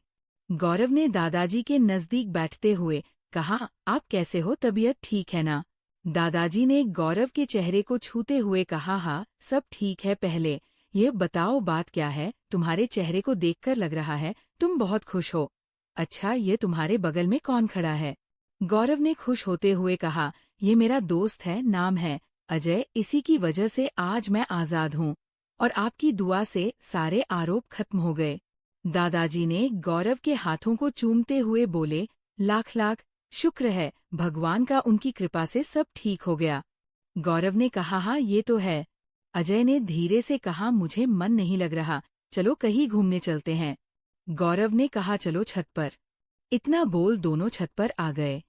गौरव ने दादाजी के नजदीक बैठते हुए कहा, आप कैसे हो, तबीयत ठीक है ना? दादाजी ने गौरव के चेहरे को छूते हुए कहा, हाँ सब ठीक है, पहले ये बताओ बात क्या है, तुम्हारे चेहरे को देखकर लग रहा है तुम बहुत खुश हो। अच्छा, ये तुम्हारे बगल में कौन खड़ा है? गौरव ने खुश होते हुए कहा, ये मेरा दोस्त है, नाम है अजय, इसी की वजह से आज मैं आजाद हूँ और आपकी दुआ से सारे आरोप खत्म हो गए। दादाजी ने गौरव के हाथों को चूमते हुए बोले, लाख लाख शुक्र है, भगवान का उनकी कृपा से सब ठीक हो गया। गौरव ने कहा, हाँ ये तो है। अजय ने धीरे से कहा, मुझे मन नहीं लग रहा, चलो कहीं घूमने चलते हैं। गौरव ने कहा, चलो छत पर। इतना बोल दोनों छत पर आ गए।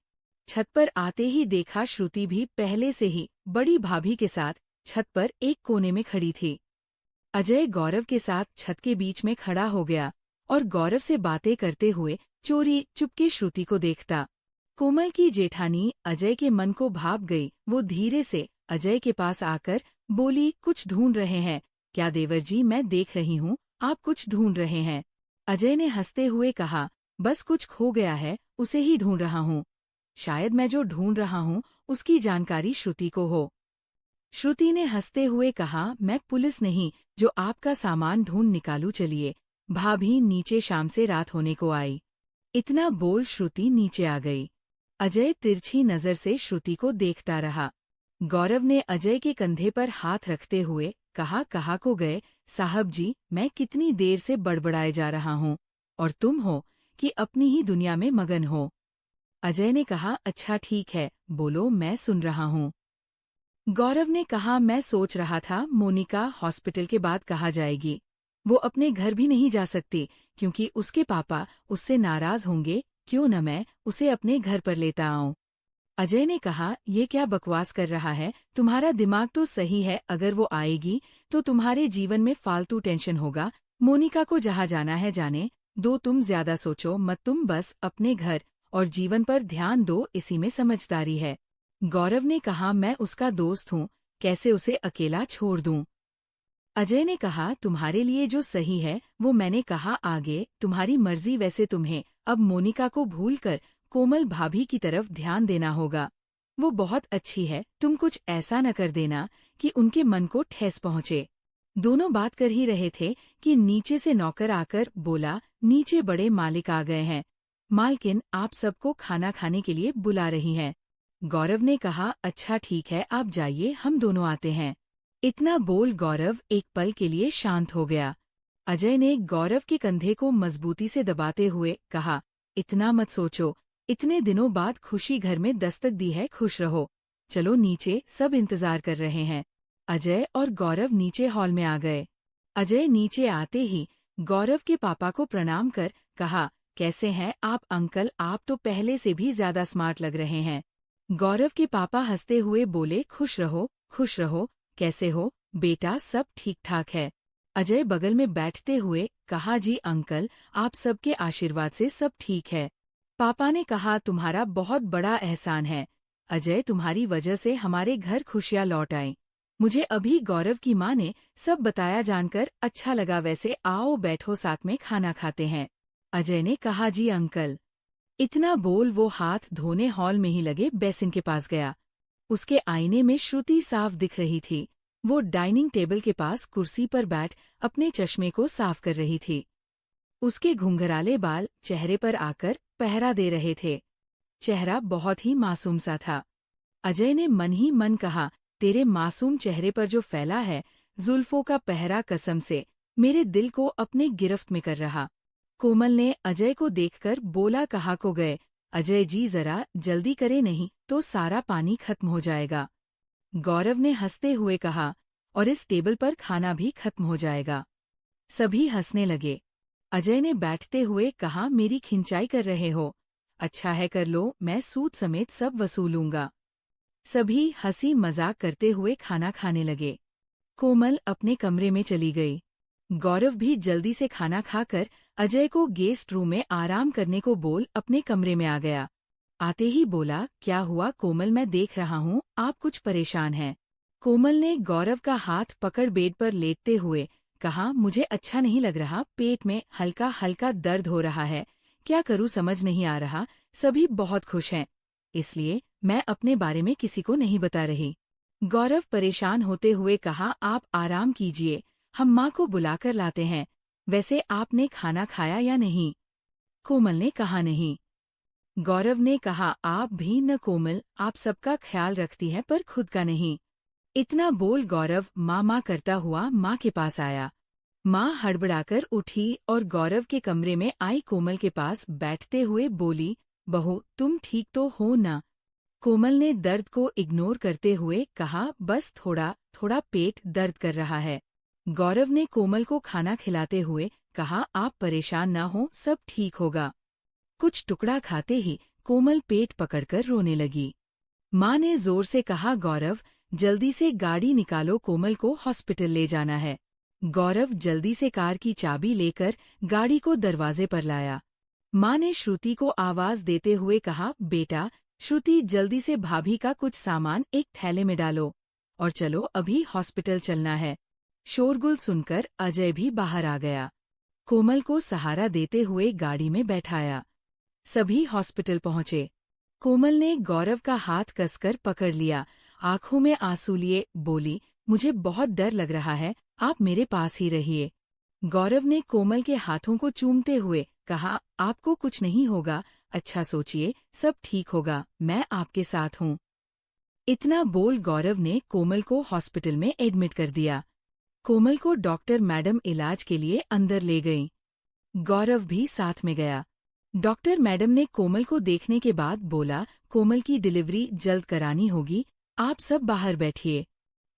छत पर आते ही देखा श्रुति भी पहले से ही बड़ी भाभी के साथ छत पर एक कोने में खड़ी थी। अजय गौरव के साथ छत के बीच में खड़ा हो गया और गौरव से बातें करते हुए चोरी चुपके श्रुति को देखता। कोमल की जेठानी अजय के मन को भाप गई, वो धीरे से अजय के पास आकर बोली, कुछ ढूंढ रहे हैं क्या देवर जी? मैं देख रही हूँ आप कुछ ढूंढ रहे हैं। अजय ने हंसते हुए कहा, बस कुछ खो गया है, उसे ही ढूंढ रहा हूँ। शायद मैं जो ढूंढ रहा हूँ उसकी जानकारी श्रुति को हो। श्रुति ने हंसते हुए कहा, मैं पुलिस नहीं जो आपका सामान ढूंढ निकालूं, चलिए। भाभी नीचे शाम से रात होने को आई। इतना बोल श्रुति नीचे आ गई। अजय तिरछी नजर से श्रुति को देखता रहा। गौरव ने अजय के कंधे पर हाथ रखते हुए कहा, कहाँ को गए साहब जी? मैं कितनी देर से बड़बड़ाए जा रहा हूँ और तुम हो कि अपनी ही दुनिया में मगन हो। अजय ने कहा, अच्छा ठीक है, बोलो मैं सुन रहा हूँ। गौरव ने कहा, मैं सोच रहा था मोनिका हॉस्पिटल के बाद कहाँ जाएगी। वो अपने घर भी नहीं जा सकती क्योंकि उसके पापा उससे नाराज होंगे, क्यों न मैं उसे अपने घर पर लेता आऊं। अजय ने कहा, ये क्या बकवास कर रहा है, तुम्हारा दिमाग तो सही है, अगर वो आएगी तो तुम्हारे जीवन में फालतू टेंशन होगा। मोनिका को जहाँ जाना है जाने दो, तुम ज्यादा सोचो मत, तुम बस अपने घर और जीवन पर ध्यान दो, इसी में समझदारी है। गौरव ने कहा, मैं उसका दोस्त हूँ, कैसे उसे अकेला छोड़ दूं? अजय ने कहा, तुम्हारे लिए जो सही है वो मैंने कहा, आगे तुम्हारी मर्जी। वैसे तुम्हें अब मोनिका को भूलकर कोमल भाभी की तरफ ध्यान देना होगा। वो बहुत अच्छी है, तुम कुछ ऐसा न कर देना कि उनके मन को ठेस पहुँचे। दोनों बात कर ही रहे थे कि नीचे से नौकर आकर बोला, नीचे बड़े मालिक आ गए हैं, मालकिन आप सबको खाना खाने के लिए बुला रही हैं। गौरव ने कहा, अच्छा ठीक है, आप जाइए, हम दोनों आते हैं। इतना बोल गौरव एक पल के लिए शांत हो गया। अजय ने गौरव के कंधे को मजबूती से दबाते हुए कहा, इतना मत सोचो, इतने दिनों बाद खुशी घर में दस्तक दी है, खुश रहो। चलो नीचे, सब इंतजार कर रहे हैं। अजय और गौरव नीचे हॉल में आ गए। अजय नीचे आते ही गौरव के पापा को प्रणाम कर कहा, कैसे हैं आप अंकल? आप तो पहले से भी ज्यादा स्मार्ट लग रहे हैं। गौरव के पापा हंसते हुए बोले, खुश रहो खुश रहो, कैसे हो बेटा? सब ठीक ठाक है। अजय बगल में बैठते हुए कहा, जी अंकल, आप सबके आशीर्वाद से सब ठीक है। पापा ने कहा, तुम्हारा बहुत बड़ा एहसान है अजय, तुम्हारी वजह से हमारे घर खुशियाँ लौट आईं। मुझे अभी गौरव की माँ ने सब बताया जानकर अच्छा लगा, वैसे आओ बैठो साथ में खाना खाते हैं। अजय ने कहा, जी अंकल। इतना बोल वो हाथ धोने हॉल में ही लगे बेसिन के पास गया। उसके आईने में श्रुति साफ दिख रही थी। वो डाइनिंग टेबल के पास कुर्सी पर बैठ अपने चश्मे को साफ कर रही थी। उसके घुंघराले बाल चेहरे पर आकर पहरा दे रहे थे। चेहरा बहुत ही मासूम सा था। अजय ने मन ही मन कहा, तेरे मासूम चेहरे पर जो फैला है जुल्फों का पहरा, कसम से मेरे दिल को अपने गिरफ्त में कर रहा। कोमल ने अजय को देखकर बोला, कहाँ को गए? अजय जी जरा जल्दी करे, नहीं तो सारा पानी खत्म हो जाएगा। गौरव ने हंसते हुए कहा, और इस टेबल पर खाना भी खत्म हो जाएगा। सभी हंसने लगे। अजय ने बैठते हुए कहा, मेरी खिंचाई कर रहे हो? अच्छा है, कर लो, मैं सूद समेत सब वसूलूंगा। सभी हंसी मजाक करते हुए खाना खाने लगे। कोमल अपने कमरे में चली गई। गौरव भी जल्दी से खाना खाकर अजय को गेस्ट रूम में आराम करने को बोल अपने कमरे में आ गया। आते ही बोला, क्या हुआ कोमल, मैं देख रहा हूँ आप कुछ परेशान हैं। कोमल ने गौरव का हाथ पकड़ बेड पर लेटते हुए कहा, मुझे अच्छा नहीं लग रहा, पेट में हल्का हल्का दर्द हो रहा है, क्या करूँ समझ नहीं आ रहा। सभी बहुत खुश हैं, इसलिए मैं अपने बारे में किसी को नहीं बता रही। गौरव परेशान होते हुए कहा, आप आराम कीजिए, हम माँ को बुलाकर लाते हैं। वैसे आपने खाना खाया या नहीं? कोमल ने कहा, नहीं। गौरव ने कहा, आप भी न कोमल, आप सबका ख्याल रखती हैं पर खुद का नहीं। इतना बोल गौरव माँ करता हुआ माँ के पास आया। माँ हड़बड़ाकर उठी और गौरव के कमरे में आई कोमल के पास बैठते हुए बोली, बहू तुम ठीक तो हो ना? कोमल ने दर्द को इग्नोर करते हुए कहा, बस थोड़ा थोड़ा पेट दर्द कर रहा है। गौरव ने कोमल को खाना खिलाते हुए कहा, आप परेशान ना हो, सब ठीक होगा। कुछ टुकड़ा खाते ही कोमल पेट पकड़कर रोने लगी। माँ ने जोर से कहा, गौरव जल्दी से गाड़ी निकालो, कोमल को हॉस्पिटल ले जाना है। गौरव जल्दी से कार की चाबी लेकर गाड़ी को दरवाजे पर लाया। माँ ने श्रुति को आवाज देते हुए कहा, बेटा श्रुति जल्दी से भाभी का कुछ सामान एक थैले में डालो और चलो, अभी हॉस्पिटल चलना है। शोरगुल सुनकर अजय भी बाहर आ गया। कोमल को सहारा देते हुए गाड़ी में बैठाया। सभी हॉस्पिटल पहुंचे। कोमल ने गौरव का हाथ कसकर पकड़ लिया, आंखों में आंसू लिए बोली, मुझे बहुत डर लग रहा है, आप मेरे पास ही रहिए। गौरव ने कोमल के हाथों को चूमते हुए कहा, आपको कुछ नहीं होगा, अच्छा सोचिए, सब ठीक होगा, मैं आपके साथ हूँ। इतना बोल गौरव ने कोमल को हॉस्पिटल में एडमिट कर दिया। कोमल को डॉक्टर मैडम इलाज के लिए अंदर ले गईं। गौरव भी साथ में गया। डॉक्टर मैडम ने कोमल को देखने के बाद बोला, कोमल की डिलीवरी जल्द करानी होगी, आप सब बाहर बैठिए।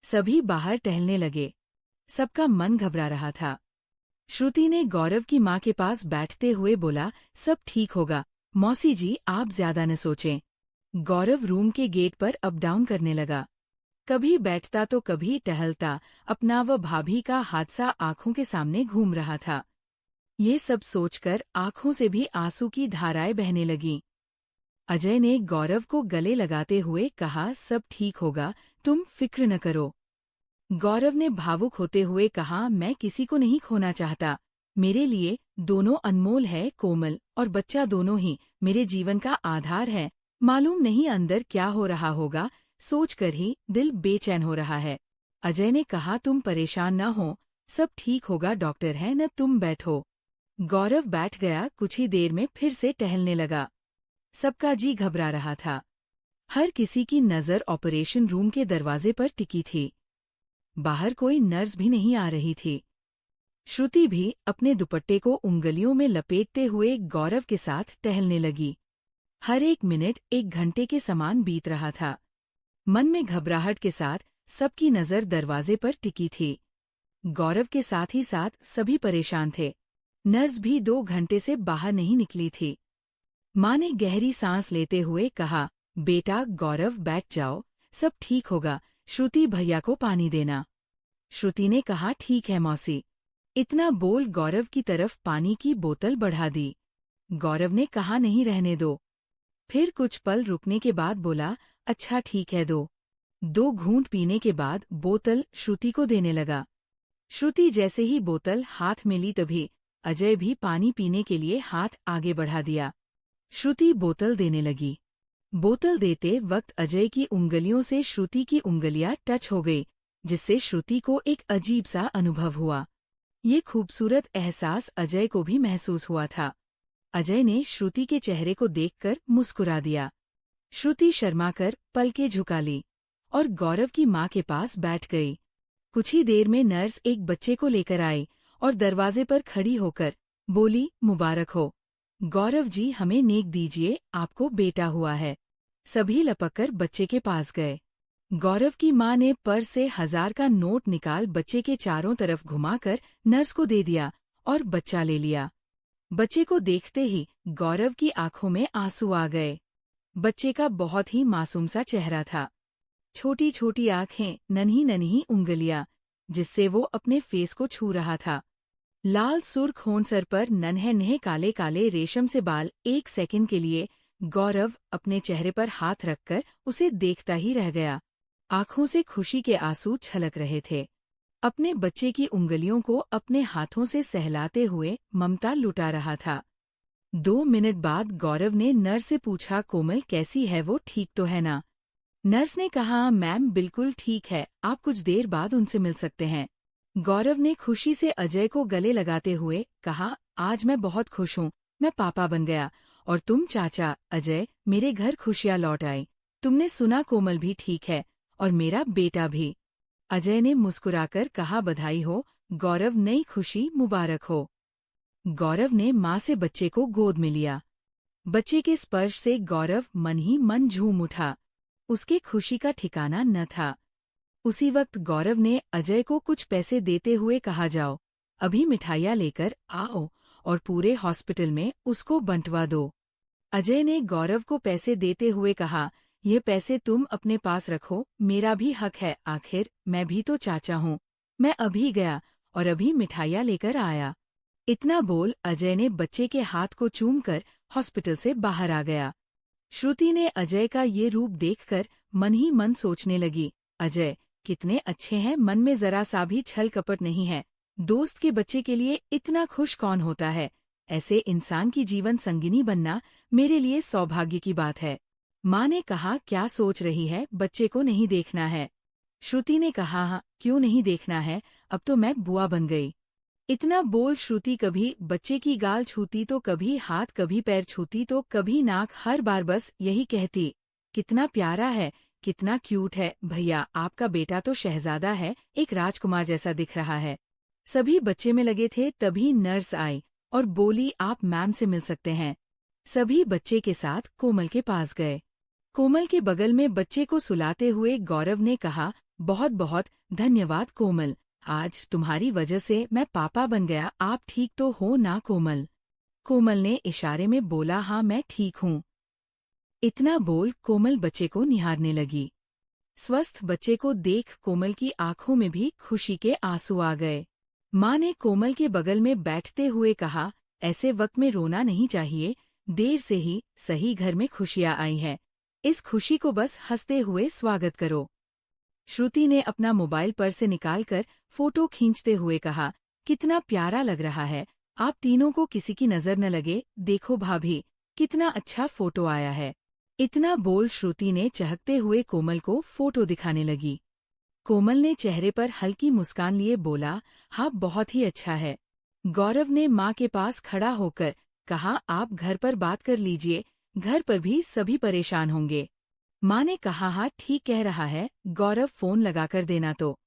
सभी बाहर टहलने लगे। सबका मन घबरा रहा था। श्रुति ने गौरव की माँ के पास बैठते हुए बोला, सब ठीक होगा, मौसी जी आप ज्यादा न सोचें। गौरव रूम के गेट पर अप डाउन करने लगा। कभी बैठता तो कभी टहलता, अपना व भाभी का हादसा आंखों के सामने घूम रहा था। ये सब सोचकर आंखों से भी आंसू की धाराएं बहने लगीं। अजय ने गौरव को गले लगाते हुए कहा, सब ठीक होगा, तुम फिक्र न करो। गौरव ने भावुक होते हुए कहा, मैं किसी को नहीं खोना चाहता, मेरे लिए दोनों अनमोल है, कोमल और बच्चा दोनों ही मेरे जीवन का आधार है। मालूम नहीं अंदर क्या हो रहा होगा, सोचकर ही दिल बेचैन हो रहा है। अजय ने कहा, तुम परेशान न हो, सब ठीक होगा, डॉक्टर है न, तुम बैठो। गौरव बैठ गया। कुछ ही देर में फिर से टहलने लगा। सबका जी घबरा रहा था। हर किसी की नजर ऑपरेशन रूम के दरवाजे पर टिकी थी। बाहर कोई नर्स भी नहीं आ रही थी। श्रुति भी अपने दुपट्टे को उंगलियों में लपेटते हुए गौरव के साथ टहलने लगी। हर एक मिनट एक घंटे के समान बीत रहा था। मन में घबराहट के साथ सबकी नजर दरवाजे पर टिकी थी। गौरव के साथ ही साथ सभी परेशान थे। नर्स भी 2 घंटे से बाहर नहीं निकली थी। माँ ने गहरी सांस लेते हुए कहा, बेटा गौरव बैठ जाओ, सब ठीक होगा, श्रुति भैया को पानी देना। श्रुति ने कहा, ठीक है मौसी। इतना बोल गौरव की तरफ पानी की बोतल बढ़ा दी। गौरव ने कहा नहीं रहने दो। फिर कुछ पल रुकने के बाद बोला अच्छा ठीक है दो। 2 घूंट पीने के बाद बोतल श्रुति को देने लगा। श्रुति जैसे ही बोतल हाथ में ली तभी अजय भी पानी पीने के लिए हाथ आगे बढ़ा दिया। श्रुति बोतल देने लगी। बोतल देते वक्त अजय की उंगलियों से श्रुति की उंगलियां टच हो गई, जिससे श्रुति को एक अजीब सा अनुभव हुआ। ये खूबसूरत एहसास अजय को भी महसूस हुआ था। अजय ने श्रुति के चेहरे को देखकर मुस्कुरा दिया। श्रुति शर्माकर पलकें झुका ली और गौरव की माँ के पास बैठ गई। कुछ ही देर में नर्स एक बच्चे को लेकर आई और दरवाजे पर खड़ी होकर बोली मुबारक हो गौरव जी, हमें नेक दीजिए, आपको बेटा हुआ है। सभी लपककर बच्चे के पास गए। गौरव की माँ ने पर्स से 1000 का नोट निकाल बच्चे के चारों तरफ घुमाकर नर्स को दे दिया और बच्चा ले लिया। बच्चे को देखते ही गौरव की आंखों में आंसू आ गए। बच्चे का बहुत ही मासूम सा चेहरा था। छोटी छोटी आंखें, नन्ही नन्ही उंगलियां, जिससे वो अपने फेस को छू रहा था। लाल सुर्ख होंठ, सर पर नन्हे नन्हे काले काले रेशम से बाल। 1 सेकंड के लिए गौरव अपने चेहरे पर हाथ रखकर उसे देखता ही रह गया। आंखों से खुशी के आंसू छलक रहे थे। अपने बच्चे की उंगलियों को अपने हाथों से सहलाते हुए ममता लुटा रहा था। 2 मिनट बाद गौरव ने नर्स से पूछा कोमल कैसी है वो, ठीक तो है ना? नर्स ने कहा मैम बिल्कुल ठीक है, आप कुछ देर बाद उनसे मिल सकते हैं। गौरव ने खुशी से अजय को गले लगाते हुए कहा आज मैं बहुत खुश हूँ, मैं पापा बन गया। और तुम चाचा? अजय, मेरे घर खुशियाँ लौट आई। तुमने सुना, कोमल भी ठीक है और मेरा बेटा भी। अजय ने मुस्कुराकर कहा बधाई हो गौरव, नई खुशी मुबारक हो। गौरव ने माँ से बच्चे को गोद में लिया। बच्चे के स्पर्श से गौरव मन ही मन झूम उठा। उसके खुशी का ठिकाना न था। उसी वक्त गौरव ने अजय को कुछ पैसे देते हुए कहा जाओ, अभी मिठाइयाँ लेकर आओ और पूरे हॉस्पिटल में उसको बंटवा दो। अजय ने गौरव को पैसे देते हुए कहा ये पैसे तुम अपने पास रखो, मेरा भी हक है, आखिर मैं भी तो चाचा हूँ। मैं अभी गया और अभी मिठाइयाँ लेकर आया। इतना बोल अजय ने बच्चे के हाथ को चूमकर हॉस्पिटल से बाहर आ गया। श्रुति ने अजय का ये रूप देखकर मन ही मन सोचने लगी, अजय कितने अच्छे हैं, मन में जरा सा भी छल कपट नहीं है। दोस्त के बच्चे के लिए इतना खुश कौन होता है? ऐसे इंसान की जीवन संगिनी बनना मेरे लिए सौभाग्य की बात है। माँ ने कहा क्या सोच रही है, बच्चे को नहीं देखना है? श्रुति ने कहा हाँ, क्यों नहीं देखना है, अब तो मैं बुआ बन गई। इतना बोल श्रुति कभी बच्चे की गाल छूती तो कभी हाथ, कभी पैर छूती तो कभी नाक, हर बार बस यही कहती कितना प्यारा है, कितना क्यूट है। भैया आपका बेटा तो शहजादा है, एक राजकुमार जैसा दिख रहा है। सभी बच्चे में लगे थे, तभी नर्स आई और बोली आप मैम से मिल सकते हैं। सभी बच्चे के साथ कोमल के पास गए। कोमल के बगल में बच्चे को सुलाते हुए गौरव ने कहा बहुत बहुत धन्यवाद कोमल, आज तुम्हारी वजह से मैं पापा बन गया। आप ठीक तो हो ना कोमल? कोमल ने इशारे में बोला हाँ मैं ठीक हूँ। इतना बोल कोमल बच्चे को निहारने लगी। स्वस्थ बच्चे को देख कोमल की आंखों में भी खुशी के आंसू आ गए। माँ ने कोमल के बगल में बैठते हुए कहा ऐसे वक्त में रोना नहीं चाहिए, देर से ही सही घर में खुशियाँ आई हैं। इस खुशी को बस हंसते हुए स्वागत करो। श्रुति ने अपना मोबाइल पर्स से निकालकर फोटो खींचते हुए कहा कितना प्यारा लग रहा है, आप तीनों को किसी की नजर न लगे, देखो भाभी कितना अच्छा फोटो आया है। इतना बोल श्रुति ने चहकते हुए कोमल को फोटो दिखाने लगी। कोमल ने चेहरे पर हल्की मुस्कान लिए बोला हाँ बहुत ही अच्छा है। गौरव ने माँ के पास खड़ा होकर कहा आप घर पर बात कर लीजिए, घर पर भी सभी परेशान होंगे। माँ ने कहा हाँ ठीक कह रहा है, गौरव फोन लगाकर देना। तो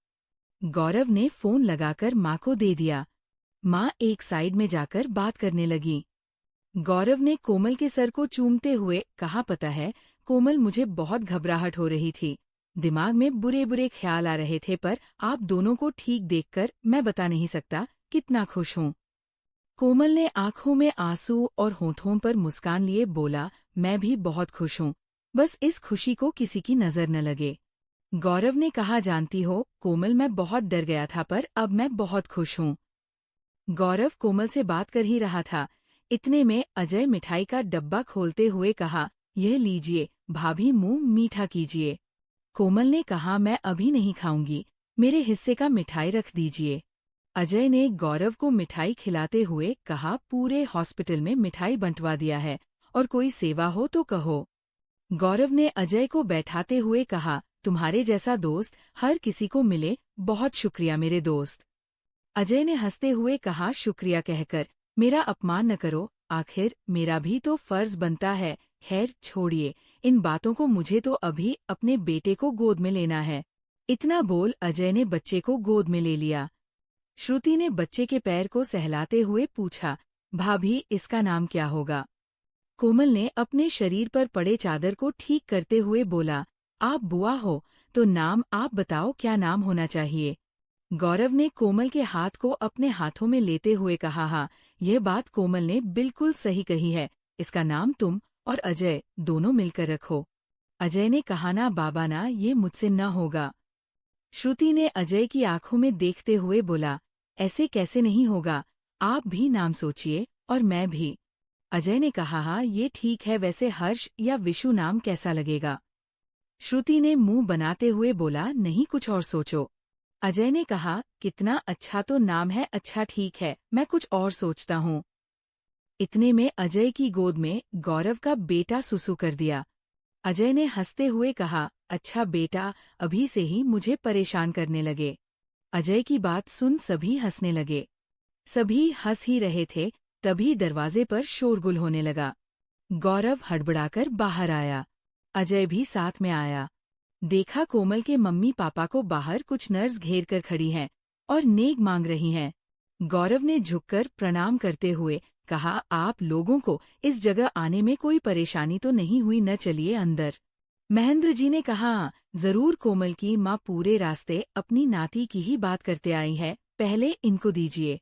गौरव ने फोन लगाकर माँ को दे दिया। माँ एक साइड में जाकर बात करने लगी। गौरव ने कोमल के सर को चूमते हुए कहा पता है कोमल, मुझे बहुत घबराहट हो रही थी, दिमाग में बुरे बुरे ख्याल आ रहे थे, पर आप दोनों को ठीक देखकर मैं बता नहीं सकता कितना खुश हूँ। कोमल ने आंखों में आंसू और होठों पर मुस्कान लिए बोला मैं भी बहुत खुश हूँ, बस इस खुशी को किसी की नजर न लगे। गौरव ने कहा जानती हो कोमल, मैं बहुत डर गया था पर अब मैं बहुत खुश हूँ। गौरव कोमल से बात कर ही रहा था, इतने में अजय मिठाई का डब्बा खोलते हुए कहा, यह लीजिए भाभी, मुंह मीठा कीजिए। कोमल ने कहा, मैं अभी नहीं खाऊंगी, मेरे हिस्से का मिठाई रख दीजिए। अजय ने गौरव को मिठाई खिलाते हुए कहा, पूरे हॉस्पिटल में मिठाई बंटवा दिया है, और कोई सेवा हो तो कहो। गौरव ने अजय को बैठाते हुए कहा, तुम्हारे जैसा दोस्त हर किसी को मिले, बहुत शुक्रिया मेरे दोस्त। अजय ने हंसते हुए कहा, शुक्रिया कहकर मेरा अपमान न करो, आखिर मेरा भी तो फर्ज बनता है। खैर छोड़िए इन बातों को, मुझे तो अभी अपने बेटे को गोद में लेना है। इतना बोल अजय ने बच्चे को गोद में ले लिया। श्रुति ने बच्चे के पैर को सहलाते हुए पूछा, भाभी इसका नाम क्या होगा? कोमल ने अपने शरीर पर पड़े चादर को ठीक करते हुए बोला, आप बुआ हो तो नाम आप बताओ, क्या नाम होना चाहिए? गौरव ने कोमल के हाथ को अपने हाथों में लेते हुए कहा, हाँ यह बात कोमल ने बिल्कुल सही कही है, इसका नाम तुम और अजय दोनों मिलकर रखो। अजय ने कहा, ना बाबा ना, ये मुझसे न होगा। श्रुति ने अजय की आंखों में देखते हुए बोला, ऐसे कैसे नहीं होगा, आप भी नाम सोचिए और मैं भी। अजय ने कहा, हाँ ये ठीक है, वैसे हर्ष या विशु नाम कैसा लगेगा? श्रुति ने मुंह बनाते हुए बोला, नहीं कुछ और सोचो। अजय ने कहा, कितना अच्छा तो नाम है, अच्छा ठीक है, मैं कुछ और सोचता हूँ। इतने में अजय की गोद में गौरव का बेटा सुसु कर दिया। अजय ने हंसते हुए कहा, अच्छा बेटा, अभी से ही मुझे परेशान करने लगे। अजय की बात सुन सभी हंसने लगे। सभी हंस ही रहे थे, तभी दरवाजे पर शोरगुल होने लगा। गौरव हड़बड़ाकर बाहर आया। अजय भी साथ में आया। देखा कोमल के मम्मी पापा को बाहर कुछ नर्स घेर कर खड़ी हैं और नेक मांग रही हैं। गौरव ने झुककर प्रणाम करते हुए कहा, आप लोगों को इस जगह आने में कोई परेशानी तो नहीं हुई न? चलिए अंदर। महेंद्र जी ने कहा, जरूर, कोमल की माँ पूरे रास्ते अपनी नाती की ही बात करते आई है, पहले इनको दीजिए।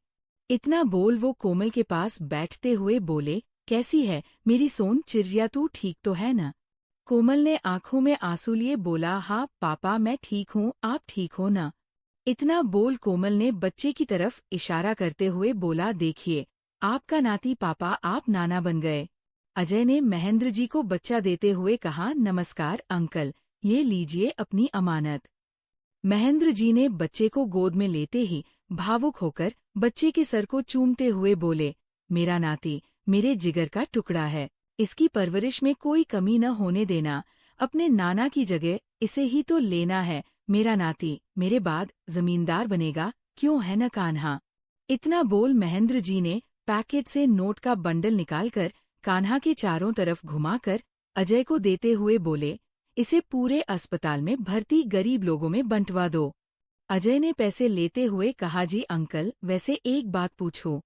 इतना बोल वो कोमल के पास बैठते हुए बोले, कैसी है मेरी सोन चिड़िया, तू ठीक तो है न? कोमल ने आंखों में आंसू लिए बोला, हाँ पापा मैं ठीक हूँ, आप ठीक हो न? इतना बोल कोमल ने बच्चे की तरफ इशारा करते हुए बोला, देखिए आपका नाती पापा, आप नाना बन गए। अजय ने महेंद्र जी को बच्चा देते हुए कहा, नमस्कार अंकल, ये लीजिए अपनी अमानत। महेंद्र जी ने बच्चे को गोद में लेते ही भावुक होकर बच्चे के सर को चूमते हुए बोले, मेरा नाती मेरे जिगर का टुकड़ा है, इसकी परवरिश में कोई कमी न होने देना, अपने नाना की जगह इसे ही तो लेना है। मेरा नाती मेरे बाद जमींदार बनेगा, क्यों है न कान्हा? इतना बोल महेंद्र जी ने पैकेट से नोट का बंडल निकालकर कान्हा के चारों तरफ घुमाकर अजय को देते हुए बोले, इसे पूरे अस्पताल में भर्ती गरीब लोगों में बंटवा दो। अजय ने पैसे लेते हुए कहा, जी अंकल, वैसे एक बात पूछूं?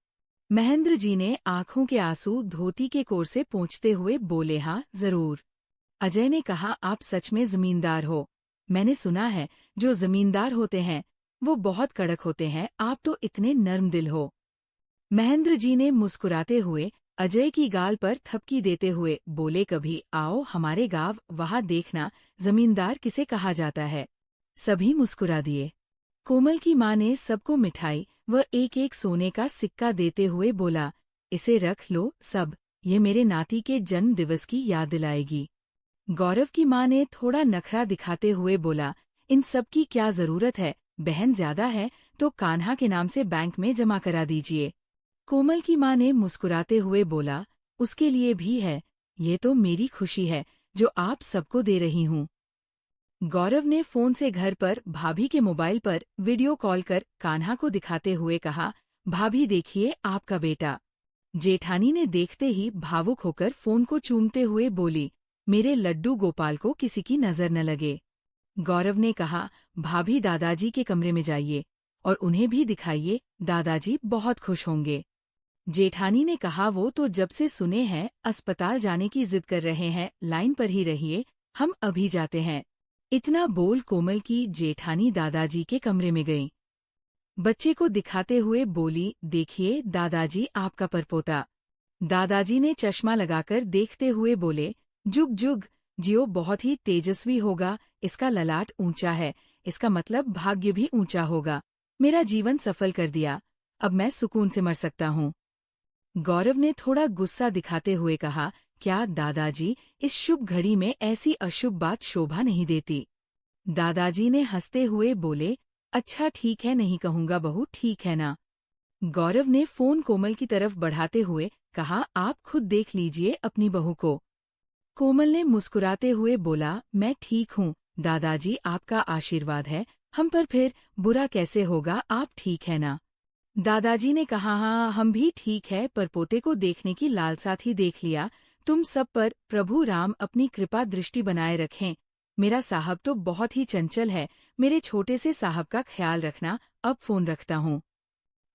महेंद्र जी ने आंखों के आंसू धोती के कोर से पोंछते हुए बोले, हाँ जरूर। अजय ने कहा, आप सच में जमींदार हो? मैंने सुना है जो जमींदार होते हैं वो बहुत कड़क होते हैं, आप तो इतने नर्म दिल हो। महेंद्र जी ने मुस्कुराते हुए अजय की गाल पर थपकी देते हुए बोले, कभी आओ हमारे गांव, वहां देखना जमींदार किसे कहा जाता है। सभी मुस्कुरा दिए। कोमल की माँ ने सबको मिठाई व एक एक सोने का सिक्का देते हुए बोला, इसे रख लो सब, ये मेरे नाती के जन्म दिवस की याद दिलाएगी। गौरव की माँ ने थोड़ा नखरा दिखाते हुए बोला, इन सब की क्या जरूरत है, बहन ज्यादा है तो कान्हा के नाम से बैंक में जमा करा दीजिए। कोमल की माँ ने मुस्कुराते हुए बोला, उसके लिए भी है, ये तो मेरी खुशी है जो आप सबको दे रही हूँ। गौरव ने फोन से घर पर भाभी के मोबाइल पर वीडियो कॉल कर कान्हा को दिखाते हुए कहा, भाभी देखिए आपका बेटा। जेठानी ने देखते ही भावुक होकर फोन को चूमते हुए बोली, मेरे लड्डू गोपाल को किसी की नजर न लगे। गौरव ने कहा, भाभी दादाजी के कमरे में जाइए और उन्हें भी दिखाइए, दादाजी बहुत खुश होंगे। जेठानी ने कहा, वो तो जब से सुने हैं अस्पताल जाने की जिद कर रहे हैं, लाइन पर ही रहिए, हम अभी जाते हैं। इतना बोल कोमल की जेठानी दादाजी के कमरे में गई। बच्चे को दिखाते हुए बोली, देखिए दादाजी आपका परपोता। दादाजी ने चश्मा लगाकर देखते हुए बोले, जुग जुग जियो, बहुत ही तेजस्वी होगा, इसका ललाट ऊंचा है, इसका मतलब भाग्य भी ऊंचा होगा। मेरा जीवन सफल कर दिया, अब मैं सुकून से मर सकता हूँ। गौरव ने थोड़ा गुस्सा दिखाते हुए कहा, क्या दादाजी, इस शुभ घड़ी में ऐसी अशुभ बात शोभा नहीं देती। दादाजी ने हंसते हुए बोले, अच्छा ठीक है, नहीं कहूँगा बहू, ठीक है ना। गौरव ने फोन कोमल की तरफ बढ़ाते हुए कहा, आप खुद देख लीजिए अपनी बहू को। कोमल ने मुस्कुराते हुए बोला, मैं ठीक हूँ दादाजी, आपका आशीर्वाद है हम पर, फिर बुरा कैसे होगा, आप ठीक है ना। दादाजी ने कहा, हाँ हम भी ठीक है, पर पोते को देखने की लालसा थी, देख लिया। तुम सब पर प्रभु राम अपनी कृपा दृष्टि बनाए रखें। मेरा साहब तो बहुत ही चंचल है, मेरे छोटे से साहब का ख्याल रखना, अब फोन रखता हूँ।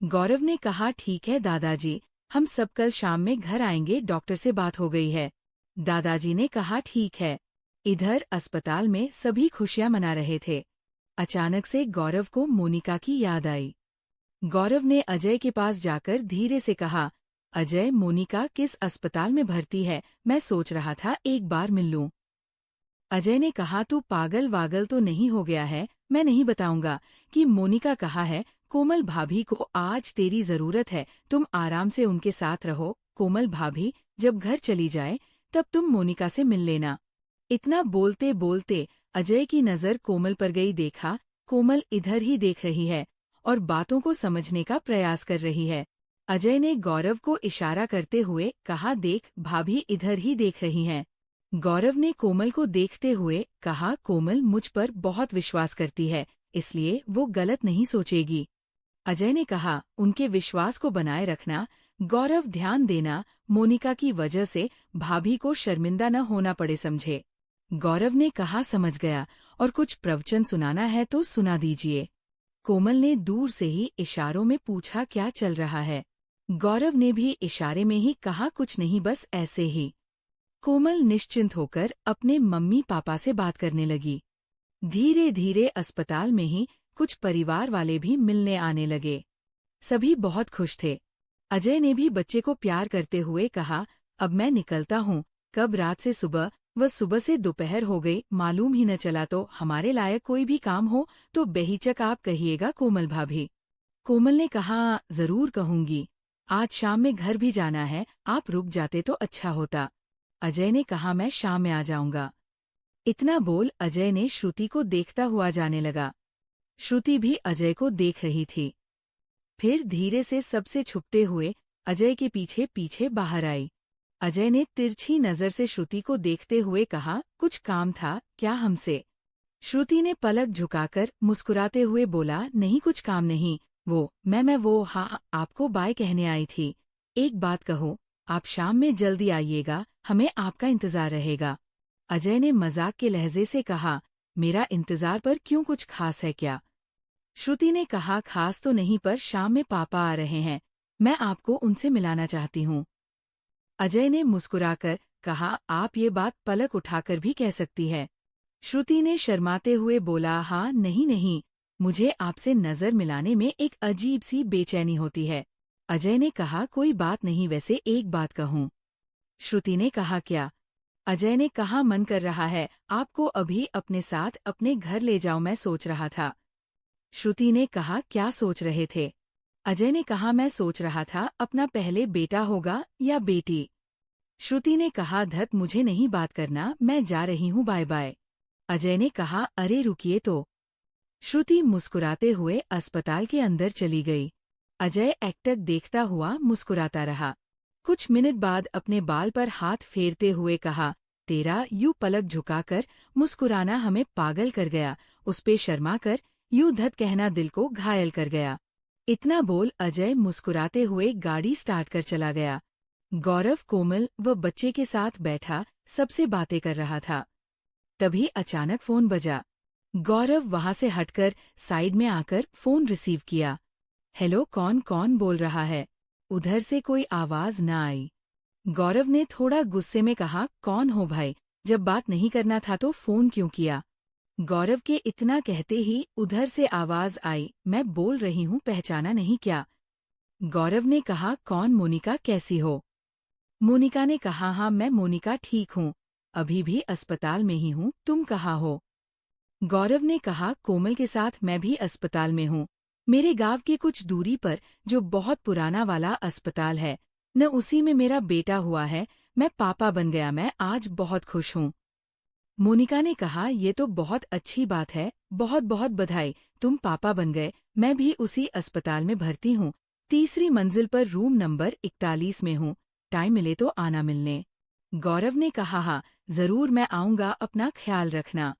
गौरव ने कहा, ठीक है दादाजी, हम सब कल शाम में घर आएंगे, डॉक्टर से बात हो गई है। दादाजी ने कहा, ठीक है। इधर अस्पताल में सभी खुशियां मना रहे थे। अचानक से गौरव को मोनिका की याद आई। गौरव ने अजय के पास जाकर धीरे से कहा, अजय, मोनिका किस अस्पताल में भर्ती है, मैं सोच रहा था एक बार मिल लूं। अजय ने कहा, तू पागल वागल तो नहीं हो गया है, मैं नहीं बताऊंगा कि मोनिका कहा है। कोमल भाभी को आज तेरी जरूरत है, तुम आराम से उनके साथ रहो। कोमल भाभी जब घर चली जाए तब तुम मोनिका से मिल लेना। इतना बोलते बोलते अजय की नजर कोमल पर गई, देखा कोमल इधर ही देख रही है और बातों को समझने का प्रयास कर रही है। अजय ने गौरव को इशारा करते हुए कहा, देख भाभी इधर ही देख रही हैं। गौरव ने कोमल को देखते हुए कहा, कोमल मुझ पर बहुत विश्वास करती है, इसलिए वो गलत नहीं सोचेगी। अजय ने कहा, उनके विश्वास को बनाए रखना। गौरव, ध्यान देना, मोनिका की वजह से भाभी को शर्मिंदा न होना पड़े, समझे। गौरव ने कहा, समझ गया, और कुछ प्रवचन सुनाना है तो सुना दीजिए। कोमल ने दूर से ही इशारों में पूछा, क्या चल रहा है। गौरव ने भी इशारे में ही कहा, कुछ नहीं, बस ऐसे ही। कोमल निश्चिंत होकर अपने मम्मी पापा से बात करने लगी। धीरे धीरे अस्पताल में ही कुछ परिवार वाले भी मिलने आने लगे। सभी बहुत खुश थे। अजय ने भी बच्चे को प्यार करते हुए कहा, अब मैं निकलता हूँ, कब रात से सुबह व सुबह से दोपहर हो गई, मालूम ही न चला। तो हमारे लायक कोई भी काम हो तो बेहिचक आप कहिएगा कोमल भाभी। कोमल ने कहा, जरूर कहूंगी, आज शाम में घर भी जाना है, आप रुक जाते तो अच्छा होता। अजय ने कहा, मैं शाम में आ जाऊंगा। इतना बोल अजय ने श्रुति को देखता हुआ जाने लगा। श्रुति भी अजय को देख रही थी। फिर धीरे से सबसे छुपते हुए अजय के पीछे पीछे बाहर आई। अजय ने तिरछी नजर से श्रुति को देखते हुए कहा, कुछ काम था क्या हमसे। श्रुति ने पलक झुकाकर मुस्कुराते हुए बोला, नहीं कुछ काम नहीं, मैं वो, हाँ आपको बाय कहने आई थी। एक बात कहो, आप शाम में जल्दी आइएगा, हमें आपका इंतजार रहेगा। अजय ने मजाक के लहजे से कहा, मेरा इंतजार पर क्यों, कुछ खास है क्या। श्रुति ने कहा, खास तो नहीं, पर शाम में पापा आ रहे हैं, मैं आपको उनसे मिलाना चाहती हूँ। अजय ने मुस्कुराकर कहा, आप ये बात पलक उठाकर भी कह सकती है। श्रुति ने शर्माते हुए बोला, हाँ नहीं नहीं, मुझे आपसे नजर मिलाने में एक अजीब सी बेचैनी होती है। अजय ने कहा, कोई बात नहीं, वैसे एक बात कहूँ। श्रुति ने कहा, क्या। अजय ने कहा, मन कर रहा है आपको अभी अपने साथ अपने घर ले जाऊं, मैं सोच रहा था। श्रुति ने कहा, क्या सोच रहे थे। अजय ने कहा, मैं सोच रहा था अपना पहले बेटा होगा या बेटी। श्रुति ने कहा, धत मुझे नहीं बात करना, मैं जा रही हूँ, बाय बाय। अजय ने कहा, अरे रुकिए तो। श्रुति मुस्कुराते हुए अस्पताल के अंदर चली गई। अजय एकटक देखता हुआ मुस्कुराता रहा। कुछ मिनट बाद अपने बाल पर हाथ फेरते हुए कहा, तेरा यूं पलक झुकाकर मुस्कुराना हमें पागल कर गया, उस पे शर्मा कर यूं धत कहना दिल को घायल कर गया। इतना बोल अजय मुस्कुराते हुए गाड़ी स्टार्ट कर चला गया। गौरव कोमल व बच्चे के साथ बैठा सबसे बातें कर रहा था। तभी अचानक फोन बजा। गौरव वहां से हटकर साइड में आकर फोन रिसीव किया। हेलो, कौन कौन बोल रहा है। उधर से कोई आवाज न आई। गौरव ने थोड़ा गुस्से में कहा, कौन हो भाई, जब बात नहीं करना था तो फोन क्यों किया। गौरव के इतना कहते ही उधर से आवाज आई, मैं बोल रही हूँ, पहचाना नहीं क्या। गौरव ने कहा, कौन, मोनिका कैसी हो। मोनिका ने कहा, हाँ मैं मोनिका ठीक हूँ, अभी भी अस्पताल में ही हूँ, तुम कहाँ हो। गौरव ने कहा, कोमल के साथ मैं भी अस्पताल में हूँ, मेरे गांव के कुछ दूरी पर जो बहुत पुराना वाला अस्पताल है, न उसी में मेरा बेटा हुआ है। मैं पापा बन गया, मैं आज बहुत खुश हूँ। मोनिका ने कहा, ये तो बहुत अच्छी बात है, बहुत बहुत बधाई, तुम पापा बन गए। मैं भी उसी अस्पताल में भर्ती हूँ, तीसरी मंजिल पर रूम नंबर 41 में हूँ। टाइम मिले तो आना मिलने। गौरव ने कहा, हाँ जरूर मैं आऊंगा, अपना ख्याल रखना।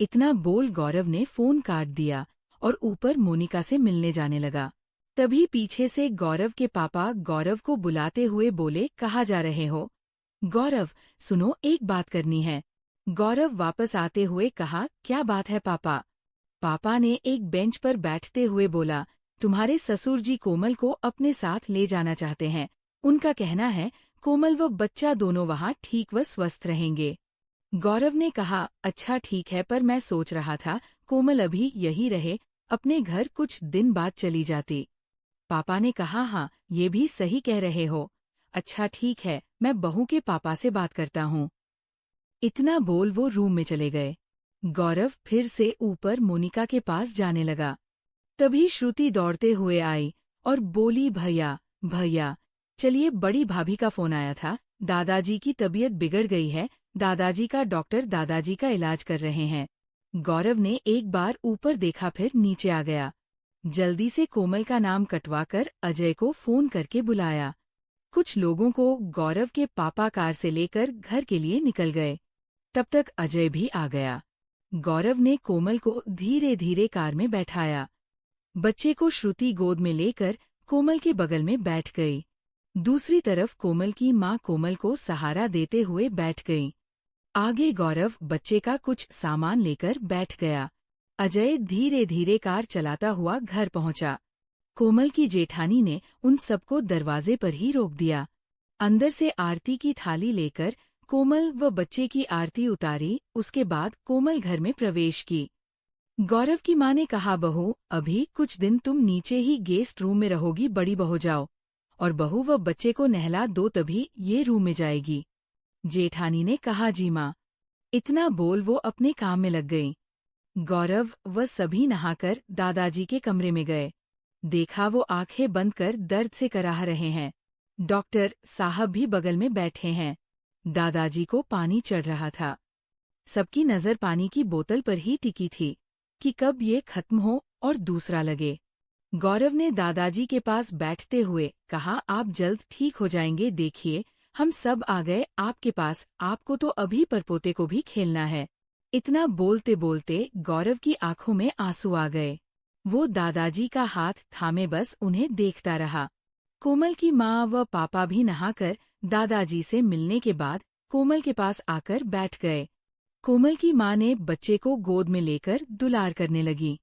इतना बोल गौरव ने फोन काट दिया और ऊपर मोनिका से मिलने जाने लगा। तभी पीछे से गौरव के पापा गौरव को बुलाते हुए बोले, कहाँ जा रहे हो? गौरव, सुनो एक बात करनी है। गौरव वापस आते हुए कहा, क्या बात है पापा? पापा ने एक बेंच पर बैठते हुए बोला, तुम्हारे ससुर जी कोमल को अपने साथ ले जाना चाहते हैं। उनका कहना है कोमल व बच्चा दोनों वहाँ ठीक व स्वस्थ रहेंगे। गौरव ने कहा, अच्छा ठीक है, पर मैं सोच रहा था कोमल अभी यही रहे, अपने घर कुछ दिन बाद चली जाती। पापा ने कहा, हाँ ये भी सही कह रहे हो। अच्छा ठीक है, मैं बहू के पापा से बात करता हूँ। इतना बोल वो रूम में चले गए। गौरव फिर से ऊपर मोनिका के पास जाने लगा। तभी श्रुति दौड़ते हुए आई और बोली, भैया भैया चलिए, बड़ी भाभी का फोन आया था, दादाजी की तबीयत बिगड़ गई है, दादाजी का डॉक्टर दादाजी का इलाज कर रहे हैं। गौरव ने एक बार ऊपर देखा फिर नीचे आ गया। जल्दी से कोमल का नाम कटवाकर अजय को फोन करके बुलाया। कुछ लोगों को गौरव के पापा कार से लेकर घर के लिए निकल गए। तब तक अजय भी आ गया। गौरव ने कोमल को धीरे धीरे कार में बैठाया। बच्चे को श्रुति गोद में लेकर कोमल के बगल में बैठ गई। दूसरी तरफ कोमल की माँ कोमल को सहारा देते हुए बैठ गई। आगे गौरव बच्चे का कुछ सामान लेकर बैठ गया। अजय धीरे धीरे कार चलाता हुआ घर पहुंचा। कोमल की जेठानी ने उन सबको दरवाजे पर ही रोक दिया। अंदर से आरती की थाली लेकर कोमल व बच्चे की आरती उतारी। उसके बाद कोमल घर में प्रवेश की। गौरव की माँ ने कहा, बहू अभी कुछ दिन तुम नीचे ही गेस्ट रूम में रहोगी, बड़ी बहू जाओ और बहू व बच्चे को नहला दो, तभी ये रूम में जाएगी। जेठानी ने कहा, जी माँ। इतना बोल वो अपने काम में लग गई। गौरव व सभी नहाकर दादाजी के कमरे में गए। देखा वो आंखें बंद कर दर्द से कराह रहे हैं। डॉक्टर साहब भी बगल में बैठे हैं। दादाजी को पानी चढ़ रहा था। सबकी नजर पानी की बोतल पर ही टिकी थी कि कब ये खत्म हो और दूसरा लगे। गौरव ने दादाजी के पास बैठते हुए कहा, आप जल्द ठीक हो जाएंगे, देखिए हम सब आ गए आपके पास, आपको तो अभी परपोते को भी खेलना है। इतना बोलते बोलते गौरव की आंखों में आंसू आ गए। वो दादाजी का हाथ थामे बस उन्हें देखता रहा। कोमल की माँ व पापा भी नहाकर दादाजी से मिलने के बाद कोमल के पास आकर बैठ गए। कोमल की माँ ने बच्चे को गोद में लेकर दुलार करने लगी।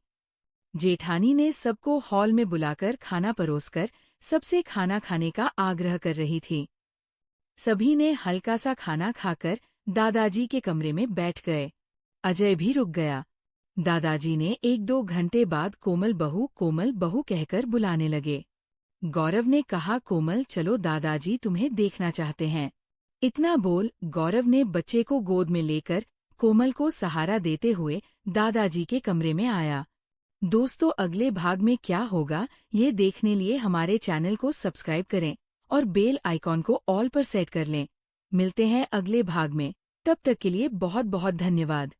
जेठानी ने सबको हॉल में बुलाकर खाना परोसकर सबसे खाना खाने का आग्रह कर रही थी। सभी ने हल्का सा खाना खाकर दादाजी के कमरे में बैठ गए। अजय भी रुक गया। दादाजी ने 1-2 घंटे बाद कोमल बहू कहकर बुलाने लगे। गौरव ने कहा, कोमल चलो, दादाजी तुम्हें देखना चाहते हैं। इतना बोल गौरव ने बच्चे को गोद में लेकर कोमल को सहारा देते हुए दादाजी के कमरे में आया। दोस्तों, अगले भाग में क्या होगा ये देखने लिए हमारे चैनल को सब्सक्राइब करें और बेल आइकॉन को ऑल पर सेट कर लें। मिलते हैं अगले भाग में, तब तक के लिए बहुत बहुत धन्यवाद।